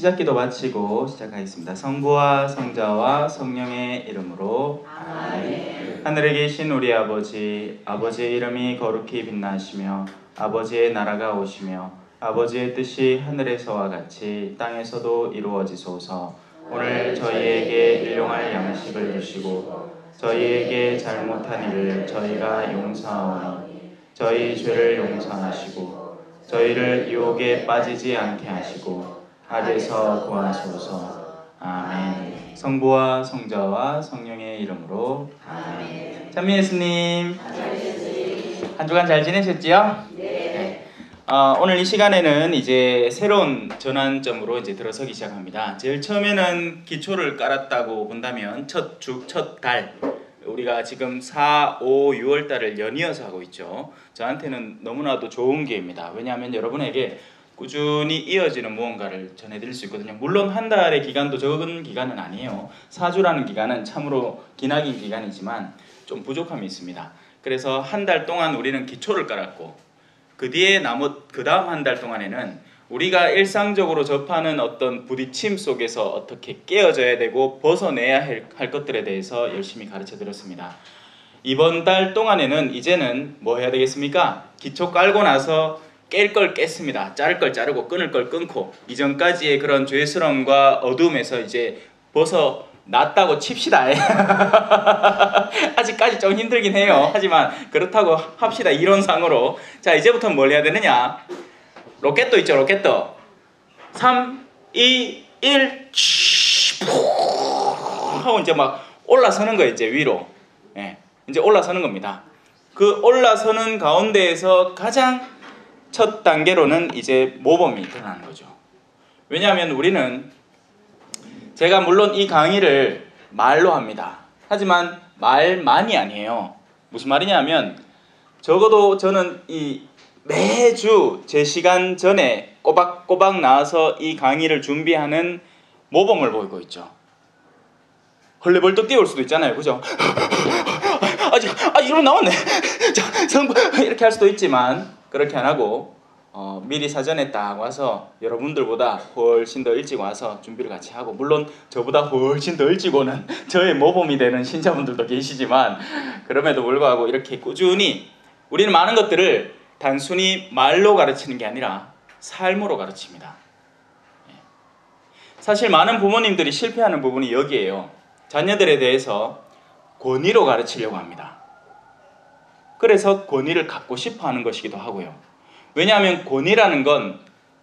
시작기도 마치고 시작하겠습니다. 성부와 성자와 성령의 이름으로 아멘. 하늘에 계신 우리 아버지, 아버지의 이름이 거룩히 빛나시며 아버지의 나라가 오시며 아버지의 뜻이 하늘에서와 같이 땅에서도 이루어지소서. 오늘 저희에게 일용할 양식을 주시고 저희에게 잘못한 일을 저희가 용서하오니 저희 죄를 용서하시고 저희를 유혹에 빠지지 않게 하시고 악에서 구하소서. 아멘. 성부와 성자와 성령의 이름으로 아멘. 찬미 예수님, 한 주간 잘 지내셨지요? 네. 오늘 이 시간에는 이제 새로운 전환점으로 이제 들어서기 시작합니다. 제일 처음에는 기초를 깔았다고 본다면 첫 주, 첫 달, 우리가 지금 4, 5, 6월 달을 연이어서 하고 있죠. 저한테는 너무나도 좋은 기회입니다. 왜냐하면 여러분에게 꾸준히 이어지는 무언가를 전해드릴 수 있거든요. 물론 한 달의 기간도 적은 기간은 아니에요. 4주라는 기간은 참으로 기나긴 기간이지만 좀 부족함이 있습니다. 그래서 한 달 동안 우리는 기초를 깔았고 그 뒤에 그 다음 한 달 동안에는 우리가 일상적으로 접하는 어떤 부딪힘 속에서 어떻게 깨어져야 되고 벗어내야 할 것들에 대해서 열심히 가르쳐 드렸습니다. 이번 달 동안에는 이제는 뭐 해야 되겠습니까? 기초 깔고 나서 깰 걸 깼습니다. 자를 걸 자르고 끊을 걸 끊고 이전까지의 그런 죄스러움과 어둠에서 이제 벗어났다고 칩시다. 아직까지 좀 힘들긴 해요. 하지만 그렇다고 합시다. 이론상으로. 자, 이제부터는 뭘 해야 되느냐? 로켓도 있죠. 로켓도. 3, 2, 1 하고 이제 막 올라서는 거예요. 이제 위로. 예, 이제 올라서는 겁니다. 그 올라서는 가운데에서 가장 첫 단계로는 이제 모범이 드러나는 거죠. 왜냐하면 우리는, 제가 물론 이 강의를 말로 합니다. 하지만 말만이 아니에요. 무슨 말이냐면 적어도 저는 이 매주 제 시간 전에 꼬박꼬박 나와서 이 강의를 준비하는 모범을 보이고 있죠. 헐레벌떡 뛰어올 수도 있잖아요. 그죠? 이러고 나왔네. 자, 성부 이렇게 할 수도 있지만 그렇게 안 하고 미리 사전에 딱 와서 여러분들보다 훨씬 더 일찍 와서 준비를 같이 하고, 물론 저보다 훨씬 더 일찍 오는 저의 모범이 되는 신자분들도 계시지만 그럼에도 불구하고 이렇게 꾸준히 우리는 많은 것들을 단순히 말로 가르치는 게 아니라 삶으로 가르칩니다. 사실 많은 부모님들이 실패하는 부분이 여기에요. 자녀들에 대해서 권위로 가르치려고 합니다. 그래서 권위를 갖고 싶어 하는 것이기도 하고요. 왜냐하면 권위라는 건,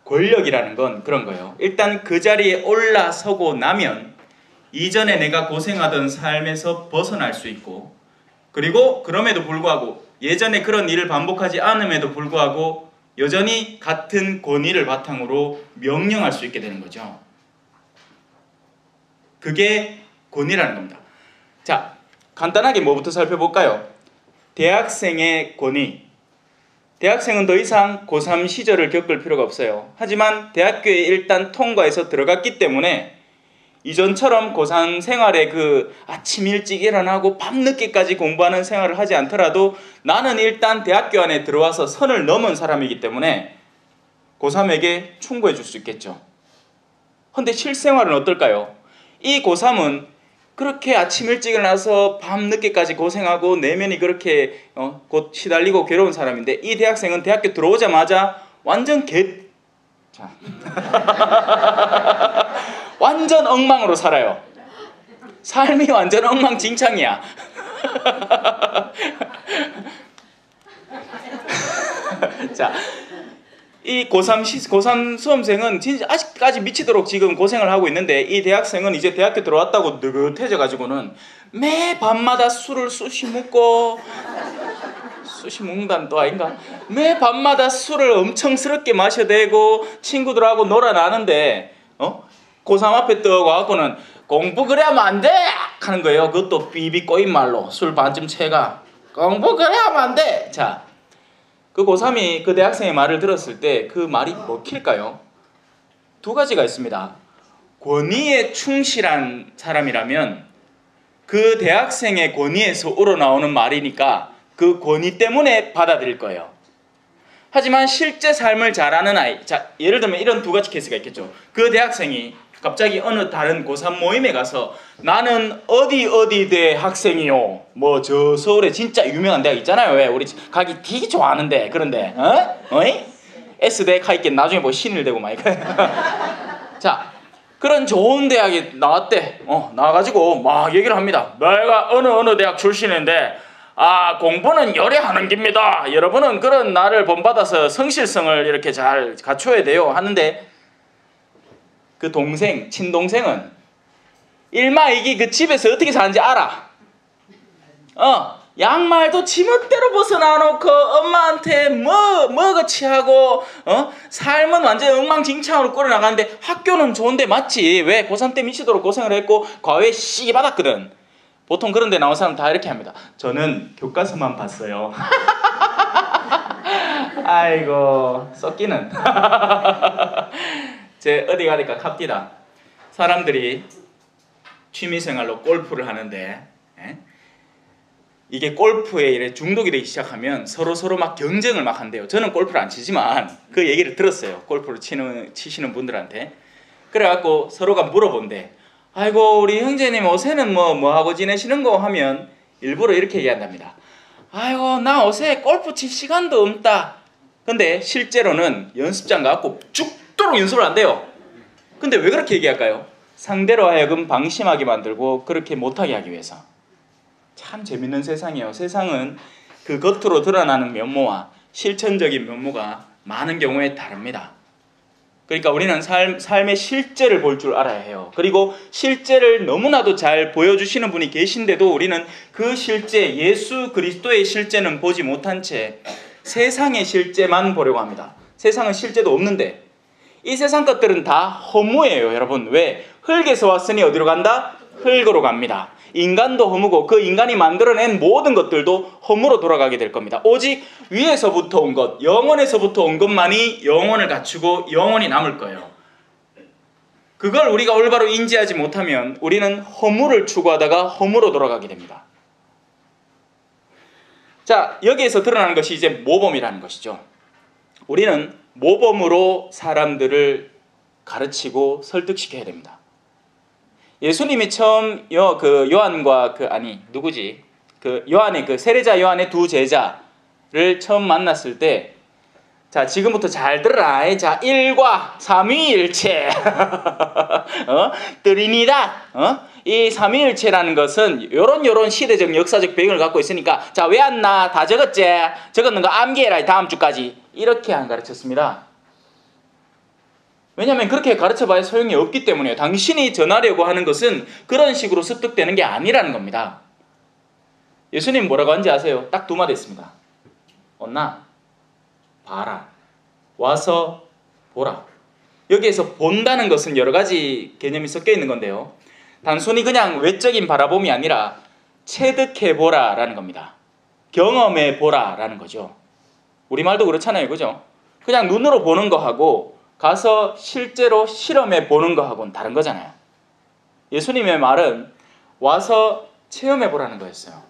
권력이라는 건 그런 거예요. 일단 그 자리에 올라서고 나면 이전에 내가 고생하던 삶에서 벗어날 수 있고, 그리고 그럼에도 불구하고 예전에 그런 일을 반복하지 않음에도 불구하고 여전히 같은 권위를 바탕으로 명령할 수 있게 되는 거죠. 그게 권위라는 겁니다. 자, 간단하게 뭐부터 살펴볼까요? 대학생의 권위. 대학생은 더 이상 고3 시절을 겪을 필요가 없어요. 하지만 대학교에 일단 통과해서 들어갔기 때문에 이전처럼 고3 생활에 그 아침 일찍 일어나고 밤늦게까지 공부하는 생활을 하지 않더라도 나는 일단 대학교 안에 들어와서 선을 넘은 사람이기 때문에 고3에게 충고해 줄 수 있겠죠. 그런데 실생활은 어떨까요? 이 고3은 그렇게 아침 일찍 일어나서 밤늦게까지 고생하고 내면이 그렇게 곧 시달리고 괴로운 사람인데, 이 대학생은 대학교 들어오자마자 완전 완전 엉망으로 살아요. 삶이 완전 엉망진창이야. 자, 이 고3 수험생은 진짜 아직까지 미치도록 지금 고생을 하고 있는데, 이 대학생은 이제 대학교 들어왔다고 느긋해져 가지고는 매 밤마다 술을 쑤시 먹고, 쑤시 먹는다는 또 아닌가? 매 밤마다 술을 엄청스럽게 마셔대고 친구들하고 놀아나는데 고3 앞에 떠 와갖고는 공부 그래 하면 안 돼! 하는 거예요. 그것도 비비 꼬인 말로 술 반쯤 채가 공부 그래 하면 안 돼! 자, 그 고3이 그 대학생의 말을 들었을 때 그 말이 먹힐까요? 두 가지가 있습니다. 권위에 충실한 사람이라면 그 대학생의 권위에서 우러나오는 말이니까 그 권위 때문에 받아들일 거예요. 하지만 실제 삶을 잘하는 아이, 자, 예를 들면 이런 두 가지 케이스가 있겠죠. 그 대학생이 갑자기 어느 다른 고3 모임에 가서 나는 어디 대 학생이요. 뭐 저 서울에 진짜 유명한 대학 있잖아요. 왜 우리 가기 되게 좋아하는데 그런데 어이? S대 가있겠 나중에 뭐 신일 되고 막 이거. 자, 그런 좋은 대학에 나왔대. 나와가지고 막 얘기를 합니다. 내가 어느 대학 출신인데 공부는 열애하는 겁니다. 여러분은 그런 나를 본받아서 성실성을 이렇게 잘 갖춰야 돼요. 하는데 그 동생, 친동생은 일마이기 그 집에서 어떻게 사는지 알아. 양말도 지멋대로 벗어나놓고 엄마한테 뭐가 취하고 삶은 완전 엉망진창으로 끌어나가는데 학교는 좋은데 맞지. 왜 고3 때 미치도록 고생을 했고 과외 시기 받았거든. 보통 그런 데 나온 사람 다 이렇게 합니다. 저는 교과서만 봤어요. 아이고 썩기는. 제 어디 가니까 갑디다. 사람들이 취미생활로 골프를 하는데 이게 골프에 이래 중독이 되기 시작하면 서로 막 경쟁을 막 한대요. 저는 골프를 안 치지만 그 얘기를 들었어요. 골프를 치시는 분들한테. 그래갖고 서로가 물어본대. 아이고 우리 형제님 요새는 뭐 하고 지내시는 거 하면 일부러 이렇게 얘기한답니다. 아이고 나 요새 골프 칠 시간도 없다. 근데 실제로는 연습장 가갖고 죽도록 연습을 한대요. 근데 왜 그렇게 얘기할까요? 상대로 하여금 방심하게 만들고 그렇게 못하게 하기 위해서. 참 재밌는 세상이에요. 세상은 그 겉으로 드러나는 면모와 실천적인 면모가 많은 경우에 다릅니다. 그러니까 우리는 삶의 실제를 볼 줄 알아야 해요. 그리고 실제를 너무나도 잘 보여주시는 분이 계신데도 우리는 그 실제, 예수 그리스도의 실제는 보지 못한 채 세상의 실제만 보려고 합니다. 세상은 실제도 없는데 이 세상 것들은 다 허무예요. 여러분 왜? 흙에서 왔으니 어디로 간다? 흙으로 갑니다. 인간도 허무고 그 인간이 만들어낸 모든 것들도 허무로 돌아가게 될 겁니다. 오직 위에서부터 온 것, 영원에서부터 온 것만이 영원을 갖추고 영원히 남을 거예요. 그걸 우리가 올바로 인지하지 못하면 우리는 허무를 추구하다가 허무로 돌아가게 됩니다. 자, 여기에서 드러나는 것이 이제 모범이라는 것이죠. 우리는 모범으로 사람들을 가르치고 설득시켜야 됩니다. 예수님이 처음 요한과 요한의 세례자 요한의 두 제자를 처음 만났을 때, 자 지금부터 잘 들어라. 자 일과 삼위일체, 트리니다. 이 삼위일체라는 것은 요런 시대적 역사적 배경을 갖고 있으니까 자 왜 안 나? 다 적었지? 적었는 거 암기해라. 다음 주까지. 이렇게 안 가르쳤습니다. 왜냐하면 그렇게 가르쳐봐야 소용이 없기 때문이에요. 당신이 전하려고 하는 것은 그런 식으로 습득되는 게 아니라는 겁니다. 예수님 뭐라고 하는지 아세요? 딱 두 마디 했습니다. 언나 봐라. 와서 보라. 여기에서 본다는 것은 여러 가지 개념이 섞여 있는 건데요. 단순히 그냥 외적인 바라봄이 아니라 체득해보라 라는 겁니다. 경험해보라 라는 거죠. 우리말도 그렇잖아요. 그죠? 그냥 눈으로 보는 거하고 가서 실제로 실험해 보는 거하고는 다른 거잖아요. 예수님의 말은 와서 체험해 보라는 거였어요.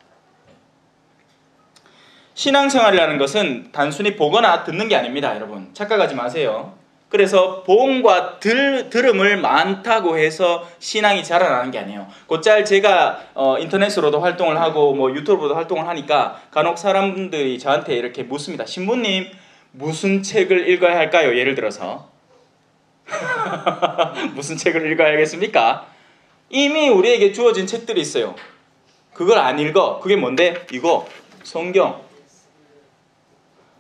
신앙생활이라는 것은 단순히 보거나 듣는 게 아닙니다. 여러분 착각하지 마세요. 그래서 보험과 들음을 많다고 해서 신앙이 자라나는 게 아니에요. 곧잘 제가 인터넷으로도 활동을 하고 뭐 유튜브로도 활동을 하니까 간혹 사람들이 저한테 이렇게 묻습니다. 신부님 무슨 책을 읽어야 할까요? 예를 들어서 무슨 책을 읽어야겠습니까? 이미 우리에게 주어진 책들이 있어요. 그걸 안 읽어. 그게 뭔데? 이거 성경.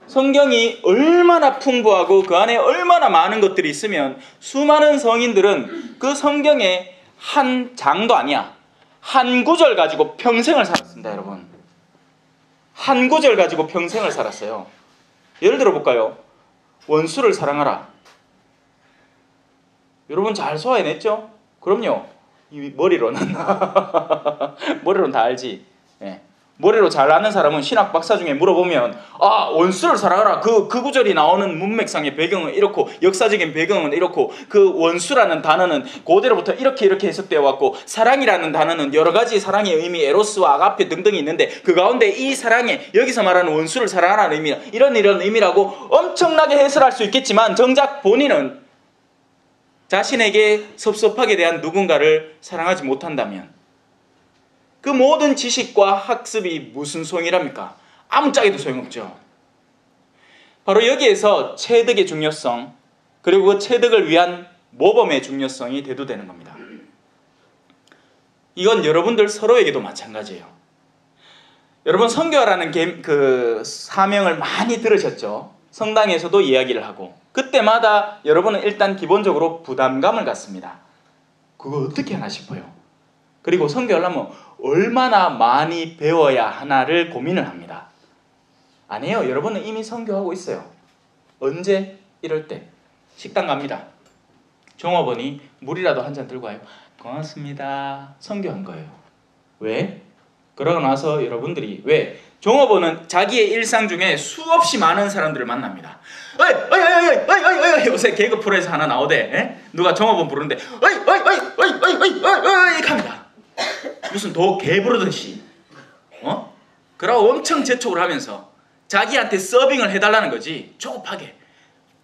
성경이 얼마나 풍부하고 그 안에 얼마나 많은 것들이 있으면 수많은 성인들은 그 성경의 한 장도 아니야. 한 구절 가지고 평생을 살았습니다. 여러분. 한 구절 가지고 평생을 살았어요. 예를 들어 볼까요? 원수를 사랑하라. 여러분 잘 소화해냈죠? 그럼요. 이 머리로는 머리로는 다 알지. 네. 머리로 잘 아는 사람은 신학 박사 중에 물어보면 원수를 사랑하라 그 구절이 나오는 문맥상의 배경은 이렇고 역사적인 배경은 이렇고 그 원수라는 단어는 고대로부터 이렇게 해석되어 왔고 사랑이라는 단어는 여러 가지 사랑의 의미 에로스와 아가페 등등이 있는데 그 가운데 이 사랑에 여기서 말하는 원수를 사랑하라는 의미 이런 의미라고 엄청나게 해설할 수 있겠지만 정작 본인은 자신에게 섭섭하게 대한 누군가를 사랑하지 못한다면 그 모든 지식과 학습이 무슨 소용이랍니까? 아무짝에도 소용없죠. 바로 여기에서 체득의 중요성 그리고 그 체득을 위한 모범의 중요성이 대두되는 겁니다. 이건 여러분들 서로에게도 마찬가지예요. 여러분 선교라는 그 사명을 많이 들으셨죠? 성당에서도 이야기를 하고 그때마다 여러분은 일단 기본적으로 부담감을 갖습니다. 그거 어떻게 하나 싶어요. 그리고 선교를 하면 얼마나 많이 배워야 하나를 고민을 합니다. 아니에요. 여러분은 이미 선교하고 있어요. 언제? 이럴 때 식당 갑니다. 종업원이 물이라도 한 잔 들고 와요. 고맙습니다. 선교한 거예요. 왜? 그러고 나서 여러분들이 왜? 종업원은 자기의 일상 중에 수없이 많은 사람들을 만납니다. 어이 요새 개그 프로에서 하나 나오대. 에? 누가 종업원 부르는데 어이 합니다. 무슨 개 부르듯이 그러고 엄청 재촉을 하면서 자기한테 서빙을 해달라는 거지. 조급하게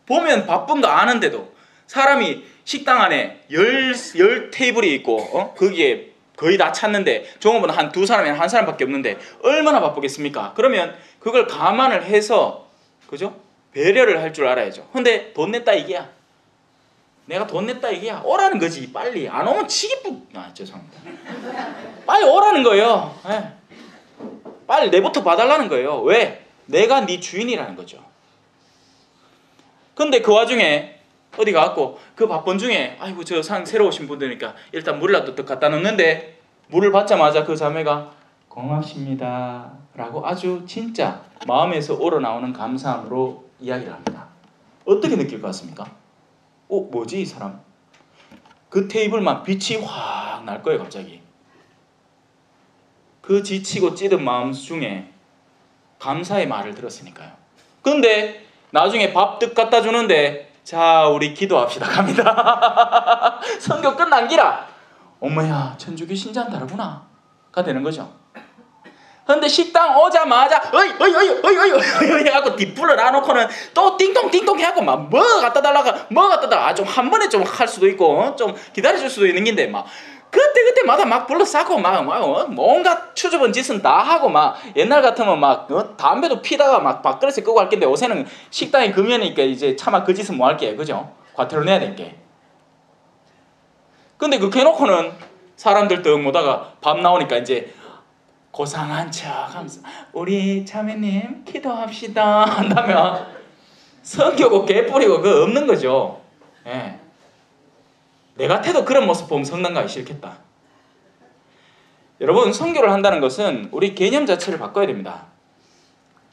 보면 바쁜 거 아는데도 사람이 식당 안에 열 테이블이 있고 거기에 거의 다 찼는데 종업원은 한 두 사람이나 한 사람밖에 없는데 얼마나 바쁘겠습니까? 그러면 그걸 감안을 해서 그죠? 배려를 할 줄 알아야죠. 근데 돈 냈다 이게야. 내가 돈 냈다 이게야. 오라는 거지. 빨리 안 오면 죄송합니다. 빨리 오라는 거예요. 네. 빨리 내부터 봐달라는 거예요. 왜? 내가 네 주인이라는 거죠. 근데 그 와중에 어디 가갖고 그 바쁜 중에 아이고 저 새로 오신 분들이니까 일단 물이라도 더 갖다 놓는데 물을 받자마자 그 자매가 고맙습니다 라고 아주 진짜 마음에서 우러나오는 감사함으로 이야기를 합니다. 어떻게 느낄 것 같습니까? 뭐지 이 사람? 그 테이블만 빛이 확 날 거예요. 갑자기 그 지치고 찌든 마음 중에 감사의 말을 들었으니까요. 근데 나중에 밥 뜻 갖다 주는데 자 우리 기도합시다 갑니다. 선교 끝난 기라 어머야 천주교 신자는 다르구나 가 되는 거죠. 근데 식당 오자마자 어이 해갖고 뒷불을 놔놓고는 또 띵동 해갖고 막 뭐 갖다 달라가 좀 한 번에 좀 할 수도 있고 좀 기다려줄 수도 있는 긴데 막 그때마다 막 불러 싸고 막 온갖 추접은 짓은 다 하고 막 옛날 같으면 막 담배도 피다가 막 밥그릇에 끄고 할 건데 요새는 식당이 금연이니까 이제 차마 그 짓은 뭐 할게 그죠? 과태료 내야 될 게. 근데 그렇게 해놓고는 사람들 등 못하가 밥 나오니까 이제 고상한 척 하면서 우리 자매님 기도합시다 한다면 성교고 개뿌리고 그거 없는 거죠. 예. 내 같아도 그런 모습 보면 성당 가기 싫겠다. 여러분 선교를 한다는 것은 우리 개념 자체를 바꿔야 됩니다.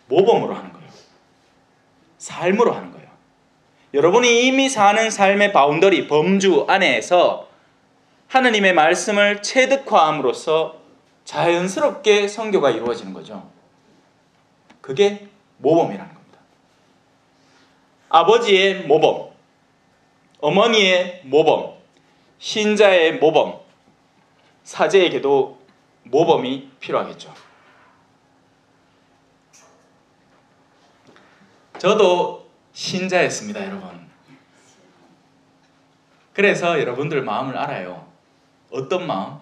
모범으로 하는 거예요. 삶으로 하는 거예요. 여러분이 이미 사는 삶의 바운더리 범주 안에서 하느님의 말씀을 체득화함으로써 자연스럽게 선교가 이루어지는 거죠. 그게 모범이라는 겁니다. 아버지의 모범, 어머니의 모범, 신자의 모범, 사제에게도 모범이 필요하겠죠. 저도 신자였습니다, 여러분. 그래서 여러분들 마음을 알아요. 어떤 마음?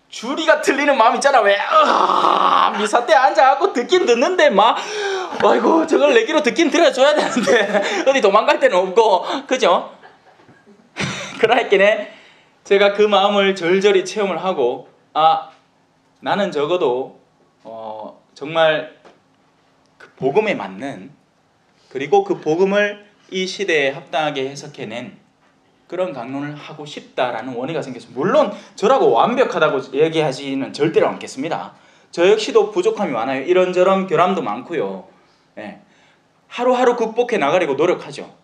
주리가 틀리는 마음 있잖아. 왜? 미사 때 앉아갖고 듣긴 듣는데 막 아이고 저걸 내기로 듣긴 들어줘야 되는데 어디 도망갈 데는 없고 그죠? 그러니까 제가 그 마음을 절절히 체험을 하고 나는 적어도 정말 그 복음에 맞는 그리고 그 복음을 이 시대에 합당하게 해석해낸 그런 강론을 하고 싶다라는 원의가 생겼습니다. 물론 저라고 완벽하다고 얘기하지는 절대로 않겠습니다. 저 역시도 부족함이 많아요. 이런저런 결함도 많고요. 예. 하루하루 극복해 나가려고 노력하죠.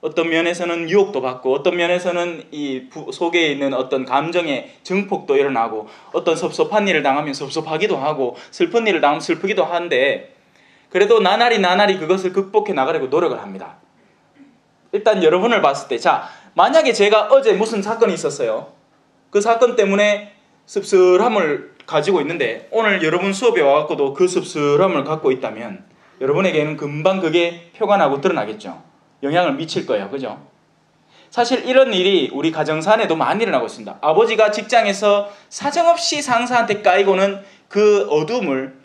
어떤 면에서는 유혹도 받고, 어떤 면에서는 이 속에 있는 어떤 감정의 증폭도 일어나고, 어떤 섭섭한 일을 당하면 섭섭하기도 하고, 슬픈 일을 당하면 슬프기도 한데, 그래도 나날이 그것을 극복해 나가려고 노력을 합니다. 일단 여러분을 봤을 때, 자, 만약에 제가 어제 무슨 사건이 있었어요. 그 사건 때문에 씁쓸함을 가지고 있는데 오늘 여러분 수업에 와갖고도 그 씁쓸함을 갖고 있다면 여러분에게는 금방 그게 표가 나고 드러나겠죠. 영향을 미칠 거예요. 그죠? 사실 이런 일이 우리 가정사 안에도 많이 일어나고 있습니다. 아버지가 직장에서 사정없이 상사한테 까이고는 그 어둠을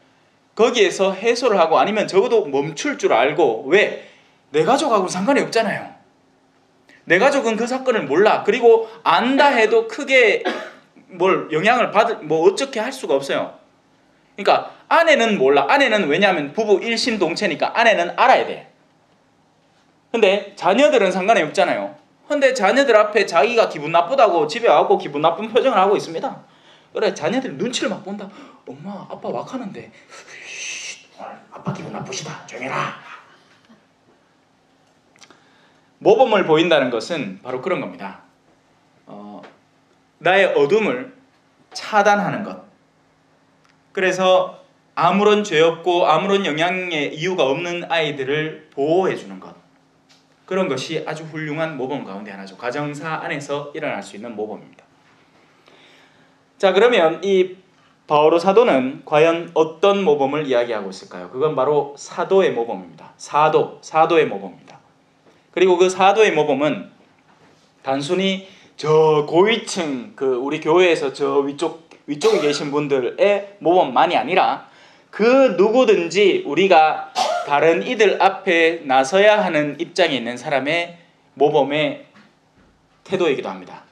거기에서 해소를 하고 아니면 적어도 멈출 줄 알고, 왜? 내 가족하고는 상관이 없잖아요. 내 가족은 그 사건을 몰라. 그리고 안다 해도 크게 뭘 영향을 뭐 어떻게 할 수가 없어요. 그러니까 아내는 몰라. 아내는 왜냐하면 부부 일심동체니까 아내는 알아야 돼. 근데 자녀들은 상관이 없잖아요. 근데 자녀들 앞에 자기가 기분 나쁘다고 집에 와서 기분 나쁜 표정을 하고 있습니다. 그래, 자녀들 눈치를 막 본다. 엄마, 아빠 왁하는데 아빠 기분 나쁘시다. 조용해라. 모범을 보인다는 것은 바로 그런 겁니다. 나의 어둠을 차단하는 것. 그래서 아무런 죄 없고 아무런 영향의 이유가 없는 아이들을 보호해 주는 것. 그런 것이 아주 훌륭한 모범 가운데 하나죠. 가정사 안에서 일어날 수 있는 모범입니다. 자, 그러면 이 바오로 사도는 과연 어떤 모범을 이야기하고 있을까요? 그건 바로 사도의 모범입니다. 사도의 모범입니다. 그리고 그 사도의 모범은 단순히 저 고위층, 우리 교회에서 저 위쪽에 계신 분들의 모범만이 아니라 그 누구든지 우리가 다른 이들 앞에 나서야 하는 입장에 있는 사람의 모범의 태도이기도 합니다.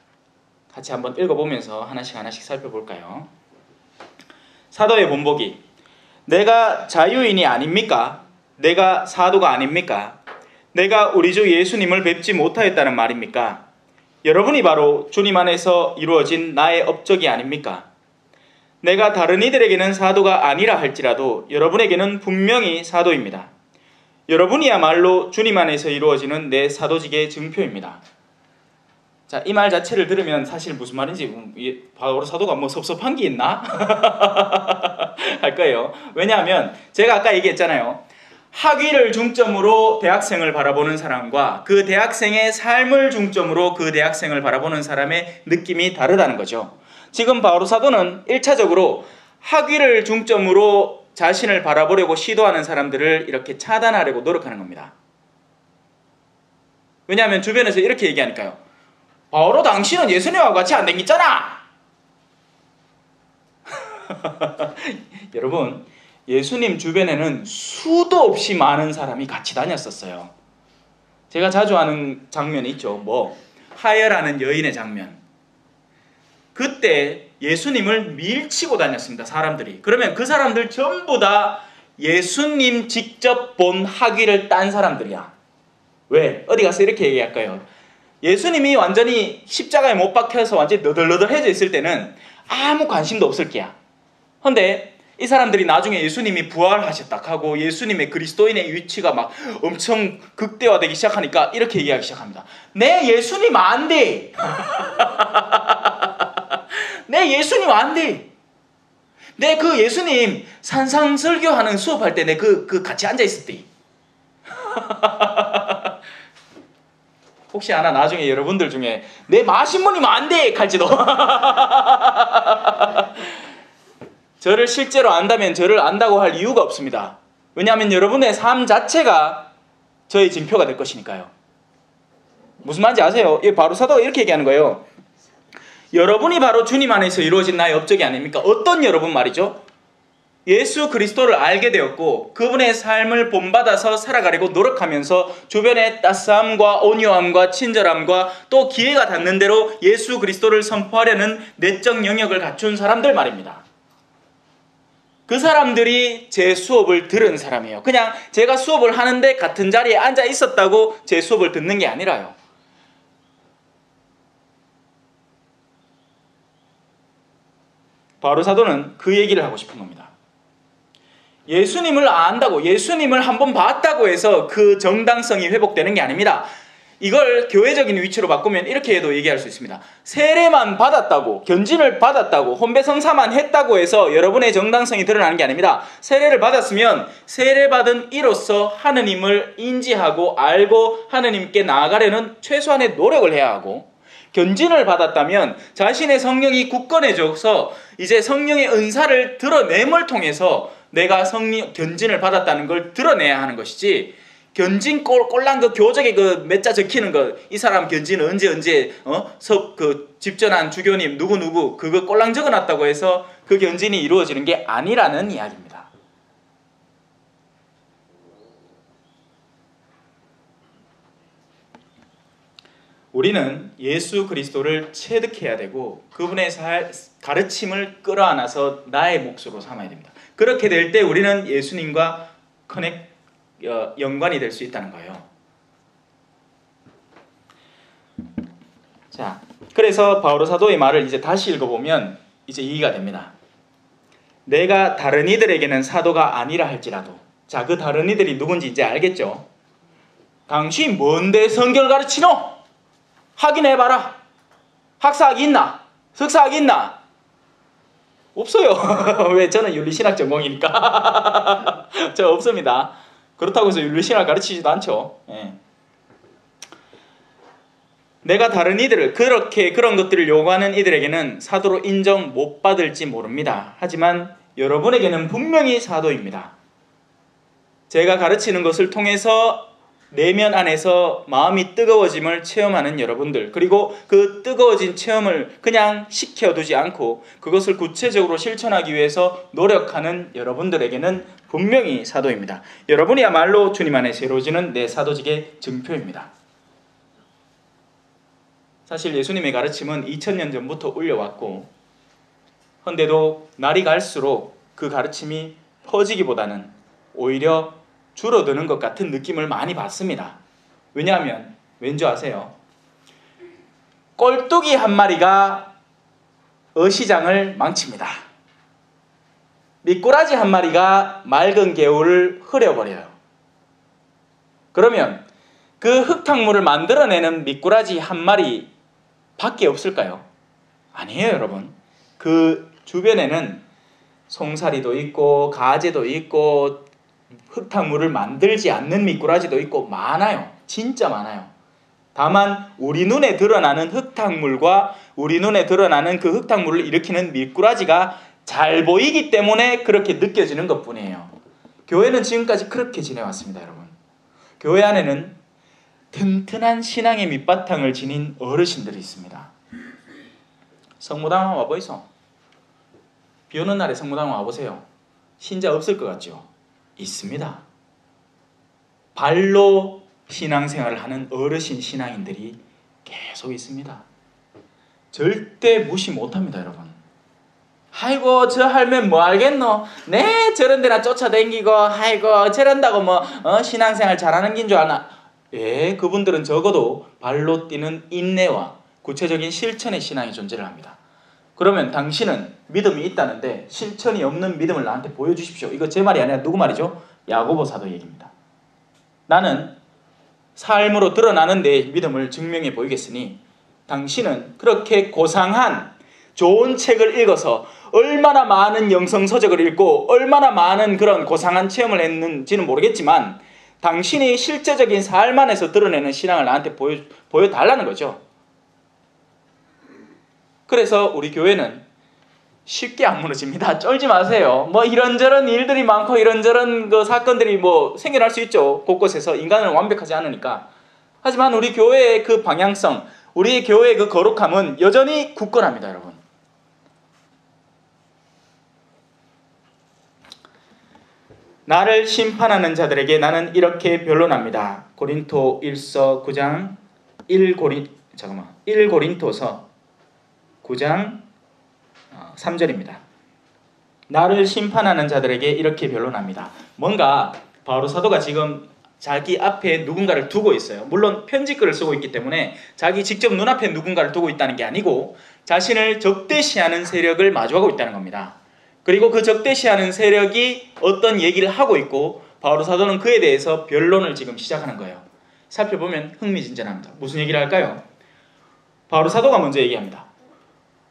같이 한번 읽어보면서 하나씩 살펴볼까요? 사도의 본보기. 내가 자유인이 아닙니까? 내가 사도가 아닙니까? 내가 우리 주 예수님을 뵙지 못하였다는 말입니까? 여러분이 바로 주님 안에서 이루어진 나의 업적이 아닙니까? 내가 다른 이들에게는 사도가 아니라 할지라도 여러분에게는 분명히 사도입니다. 여러분이야말로 주님 안에서 이루어지는 내 사도직의 증표입니다. 자, 이 말 자체를 들으면 사실 무슨 말인지 바오로 사도가 뭐 섭섭한 게 있나? 할 거예요. 왜냐하면 제가 아까 얘기했잖아요. 학위를 중점으로 대학생을 바라보는 사람과 그 대학생의 삶을 중점으로 그 대학생을 바라보는 사람의 느낌이 다르다는 거죠. 지금 바오로 사도는 1차적으로 학위를 중점으로 자신을 바라보려고 시도하는 사람들을 이렇게 차단하려고 노력하는 겁니다. 왜냐하면 주변에서 이렇게 얘기하니까요. 바오로 당신은 예수님하고 같이 안 댕겼잖아. 여러분, 예수님 주변에는 수도 없이 많은 사람이 같이 다녔었어요. 제가 자주 하는 장면이 있죠. 하여라는 여인의 장면. 그때 예수님을 밀치고 다녔습니다. 사람들이. 그러면 그 사람들 전부 다 예수님 직접 본 학위를 딴 사람들이야. 왜? 어디 가서 이렇게 얘기할까요? 예수님이 완전히 십자가에 못 박혀서 완전히 너덜너덜해져 있을 때는 아무 관심도 없을 게야. 근데 이 사람들이 나중에 예수님이 부활하셨다 하고 예수님의 그리스도인의 위치가 막 엄청 극대화되기 시작하니까 이렇게 얘기하기 시작합니다. 내 예수님 안 돼. 내 예수님 안 돼. 내 그 예수님 산상설교하는 수업할 때 내 그 같이 앉아 있을 때. 혹시 하나 나중에 여러분들 중에 내 마신모님 안 돼! 할지도. 저를 실제로 안다면 저를 안다고 할 이유가 없습니다. 왜냐하면 여러분의 삶 자체가 저의 징표가 될 것이니까요. 무슨 말인지 아세요? 바로 사도가 이렇게 얘기하는 거예요. 여러분이 바로 주님 안에서 이루어진 나의 업적이 아닙니까? 어떤 여러분 말이죠? 예수 그리스도를 알게 되었고 그분의 삶을 본받아서 살아가려고 노력하면서 주변의 따스함과 온유함과 친절함과 또 기회가 닿는 대로 예수 그리스도를 선포하려는 내적 영역을 갖춘 사람들 말입니다. 그 사람들이 제 수업을 들은 사람이에요. 그냥 제가 수업을 하는데 같은 자리에 앉아 있었다고 제 수업을 듣는 게 아니라요. 바로 사도는 그 얘기를 하고 싶은 겁니다. 예수님을 안다고, 예수님을 한번 봤다고 해서 그 정당성이 회복되는 게 아닙니다. 이걸 교회적인 위치로 바꾸면 이렇게도 얘기할 수 있습니다. 세례만 받았다고, 견진을 받았다고, 혼배성사만 했다고 해서 여러분의 정당성이 드러나는 게 아닙니다. 세례를 받았으면 세례받은 이로써 하느님을 인지하고 알고 하느님께 나아가려는 최소한의 노력을 해야 하고, 견진을 받았다면 자신의 성령이 굳건해져서 이제 성령의 은사를 드러냄을 통해서 내가 견진을 받았다는 걸 드러내야 하는 것이지, 견진 꼴랑 그 교적에 그 몇 자 적히는 거, 이 사람 견진은 언제 집전한 주교님 누구 그거 꼴랑 적어놨다고 해서 그 견진이 이루어지는 게 아니라는 이야기입니다. 우리는 예수 그리스도를 체득해야 되고 그분의 가르침을 끌어안아서 나의 몫으로 삼아야 됩니다. 그렇게 될 때 우리는 예수님과 연관이 될 수 있다는 거예요. 자, 그래서 바오로 사도의 말을 이제 다시 읽어보면 이제 이해가 됩니다. 내가 다른 이들에게는 사도가 아니라 할지라도, 자, 그 다른 이들이 누군지 이제 알겠죠? 당신 뭔데 성경을 가르치노? 확인해봐라. 학사학위 있나? 석사학위 있나? 없어요. 왜? 저는 윤리신학 전공이니까. 저 없습니다. 그렇다고 해서 윤리신학을 가르치지도 않죠. 예. 내가 다른 이들을 그런 것들을 요구하는 이들에게는 사도로 인정 못 받을지 모릅니다. 하지만 여러분에게는 분명히 사도입니다. 제가 가르치는 것을 통해서 내면 안에서 마음이 뜨거워짐을 체험하는 여러분들, 그리고 그 뜨거워진 체험을 그냥 식혀두지 않고 그것을 구체적으로 실천하기 위해서 노력하는 여러분들에게는 분명히 사도입니다. 여러분이야말로 주님 안에 새로워지는 내 사도직의 증표입니다. 사실 예수님의 가르침은 2000년 전부터 울려왔고, 헌데도 날이 갈수록 그 가르침이 퍼지기보다는 오히려 줄어드는 것 같은 느낌을 많이 받습니다. 왜냐하면 왠지 아세요? 꼴뚜기 한 마리가 어시장을 망칩니다. 미꾸라지 한 마리가 맑은 개울을 흐려버려요. 그러면 그 흙탕물을 만들어내는 미꾸라지 한 마리 밖에 없을까요? 아니에요, 여러분. 그 주변에는 송사리도 있고 가재도 있고 흙탕물을 만들지 않는 미꾸라지도 있고 많아요. 진짜 많아요. 다만 우리 눈에 드러나는 흙탕물과 우리 눈에 드러나는 그 흙탕물을 일으키는 미꾸라지가 잘 보이기 때문에 그렇게 느껴지는 것뿐이에요. 교회는 지금까지 그렇게 지내왔습니다, 여러분. 교회 안에는 튼튼한 신앙의 밑바탕을 지닌 어르신들이 있습니다. 성모당 와보이소. 비 오는 날에 성모당 와보세요. 신자 없을 것 같죠? 있습니다. 발로 신앙생활을 하는 어르신 신앙인들이 계속 있습니다. 절대 무시 못합니다, 여러분. 아이고 저 할매 뭐 알겠노? 네 저런 데나 쫓아다니고 아이고 저런다고 신앙생활 잘하는 긴 줄 아나? 예, 그분들은 적어도 발로 뛰는 인내와 구체적인 실천의 신앙이 존재를 합니다. 그러면 당신은 믿음이 있다는데 실천이 없는 믿음을 나한테 보여주십시오. 이거 제 말이 아니라 누구 말이죠? 야고보 사도 얘기입니다. 나는 삶으로 드러나는 내 믿음을 증명해 보이겠으니 당신은 그렇게 고상한 좋은 책을 읽어서 얼마나 많은 영성서적을 읽고 얼마나 많은 그런 고상한 체험을 했는지는 모르겠지만 당신이 실제적인 삶 안에서 드러내는 신앙을 나한테 보여달라는 거죠. 그래서 우리 교회는 쉽게 안 무너집니다. 쫄지 마세요. 이런저런 일들이 많고 이런저런 그 사건들이 생겨날 수 있죠. 곳곳에서 인간은 완벽하지 않으니까. 하지만 우리 교회의 그 방향성, 우리 교회의 그 거룩함은 여전히 굳건합니다, 여러분. 나를 심판하는 자들에게 나는 이렇게 변론합니다. 고린토 1서 9장 1고린토서 9장 3절입니다. 나를 심판하는 자들에게 이렇게 변론합니다. 뭔가 바오로 사도가 지금 자기 앞에 누군가를 두고 있어요. 물론 편지글을 쓰고 있기 때문에 자기 직접 눈앞에 누군가를 두고 있다는 게 아니고 자신을 적대시하는 세력을 마주하고 있다는 겁니다. 그리고 그 적대시하는 세력이 어떤 얘기를 하고 있고 바오로 사도는 그에 대해서 변론을 지금 시작하는 거예요. 살펴보면 흥미진진합니다. 무슨 얘기를 할까요? 바로 사도가 먼저 얘기합니다.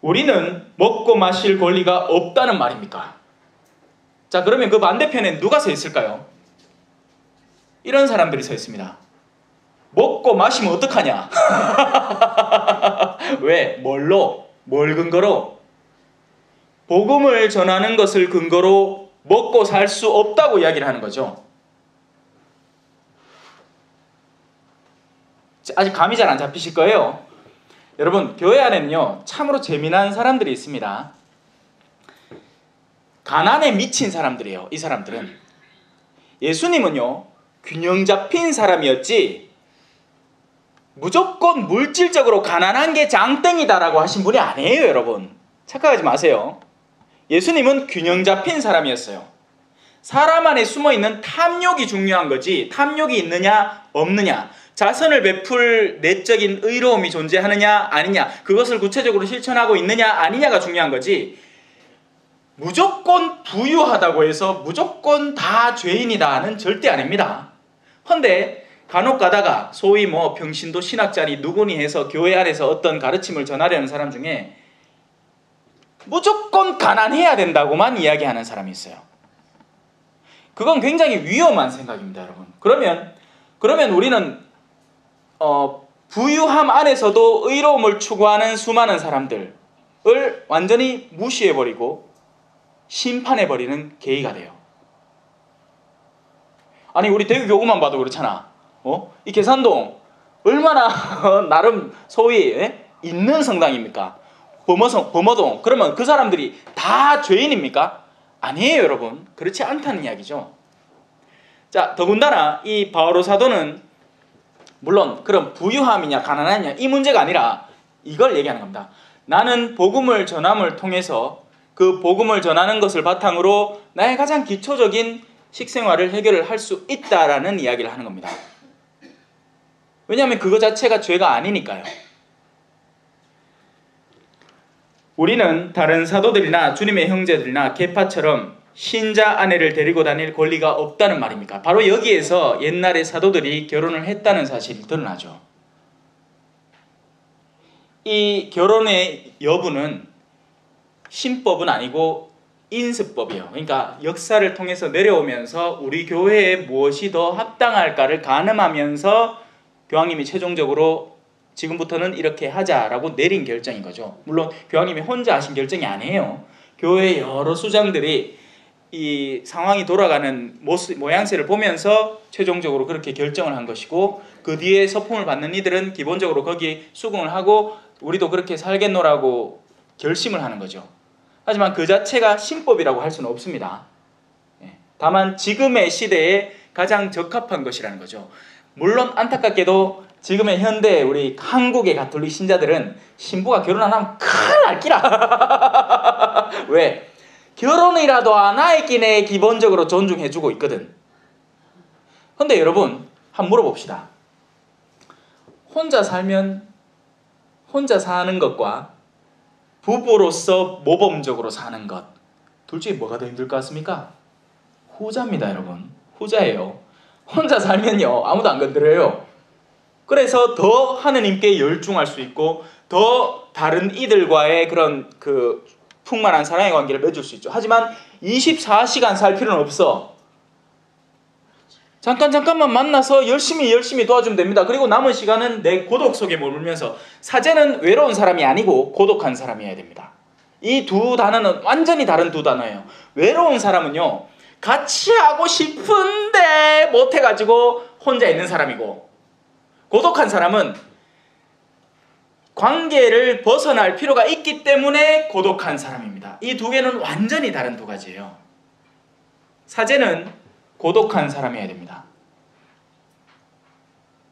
우리는 먹고 마실 권리가 없다는 말입니까? 자, 그러면 그 반대편에 누가 서 있을까요? 이런 사람들이 서 있습니다. 먹고 마시면 어떡하냐? 왜? 뭘 근거로? 복음을 전하는 것을 근거로 먹고 살 수 없다고 이야기를 하는 거죠. 아직 감이 잘 안 잡히실 거예요. 여러분, 교회 안에는요 참으로 재미난 사람들이 있습니다. 가난에 미친 사람들이에요. 이 사람들은. 예수님은요 균형 잡힌 사람이었지 무조건 물질적으로 가난한 게 장땡이다라고 하신 분이 아니에요. 여러분, 착각하지 마세요. 예수님은 균형 잡힌 사람이었어요. 사람 안에 숨어있는 탐욕이 중요한 거지, 탐욕이 있느냐 없느냐, 자선을 베풀 내적인 의로움이 존재하느냐 아니냐, 그것을 구체적으로 실천하고 있느냐 아니냐가 중요한 거지, 무조건 부유하다고 해서 무조건 다 죄인이다는 절대 아닙니다. 헌데 간혹 가다가 소위 뭐 평신도 신학자니 누구니 해서 교회 안에서 어떤 가르침을 전하려는 사람 중에 무조건 가난해야 된다고만 이야기하는 사람이 있어요. 그건 굉장히 위험한 생각입니다, 여러분. 그러면 우리는 부유함 안에서도 의로움을 추구하는 수많은 사람들을 완전히 무시해버리고 심판해버리는 계기가 돼요. 아니, 우리 대구교구만 봐도 그렇잖아. 이 계산동 얼마나 나름 소위 있는 성당입니까? 범어동. 그러면 그 사람들이 다 죄인입니까? 아니에요, 여러분. 그렇지 않다는 이야기죠. 자, 더군다나 이 바오로 사도는 물론 그럼 부유함이냐 가난하냐 이 문제가 아니라 이걸 얘기하는 겁니다. 나는 복음을 전함을 통해서 그 복음을 전하는 것을 바탕으로 나의 가장 기초적인 식생활을 해결을 할 수 있다라는 이야기를 하는 겁니다. 왜냐하면 그거 자체가 죄가 아니니까요. 우리는 다른 사도들이나 주님의 형제들이나 계파처럼 신자 아내를 데리고 다닐 권리가 없다는 말입니까? 바로 여기에서 옛날에 사도들이 결혼을 했다는 사실이 드러나죠. 이 결혼의 여부는 신법은 아니고 인습법이에요. 그러니까 역사를 통해서 내려오면서 우리 교회에 무엇이 더 합당할까를 가늠하면서 교황님이 최종적으로 지금부터는 이렇게 하자라고 내린 결정인 거죠. 물론 교황님이 혼자 하신 결정이 아니에요. 교회의 여러 수장들이 이 상황이 돌아가는 모양새를 보면서 최종적으로 그렇게 결정을 한 것이고, 그 뒤에 서품을 받는 이들은 기본적으로 거기에 수긍을 하고 우리도 그렇게 살겠노라고 결심을 하는 거죠. 하지만 그 자체가 신법이라고 할 수는 없습니다. 다만 지금의 시대에 가장 적합한 것이라는 거죠. 물론 안타깝게도 지금의 현대 우리 한국의 가톨릭 신자들은 신부가 결혼 안 하면 큰일 날 끼라. 왜? 결혼이라도 안 하기네 기본적으로 존중해주고 있거든. 근데 여러분 한번 물어봅시다. 혼자 살면 혼자 사는 것과 부부로서 모범적으로 사는 것, 둘 중에 뭐가 더 힘들 것 같습니까? 후자입니다, 여러분. 후자예요. 혼자 살면요 아무도 안 건드려요. 그래서 더 하느님께 열중할 수 있고 더 다른 이들과의 그런 그 풍만한 사랑의 관계를 맺을 수 있죠. 하지만 24시간 살 필요는 없어. 잠깐만 만나서 열심히 도와주면 됩니다. 그리고 남은 시간은 내 고독 속에 머물면서, 사제는 외로운 사람이 아니고 고독한 사람이어야 됩니다. 이 두 단어는 완전히 다른 두 단어예요. 외로운 사람은요 같이 하고 싶은데 못해가지고 혼자 있는 사람이고, 고독한 사람은 관계를 벗어날 필요가 있기 때문에 고독한 사람입니다. 이 두 개는 완전히 다른 두 가지예요. 사제는 고독한 사람이어야 됩니다.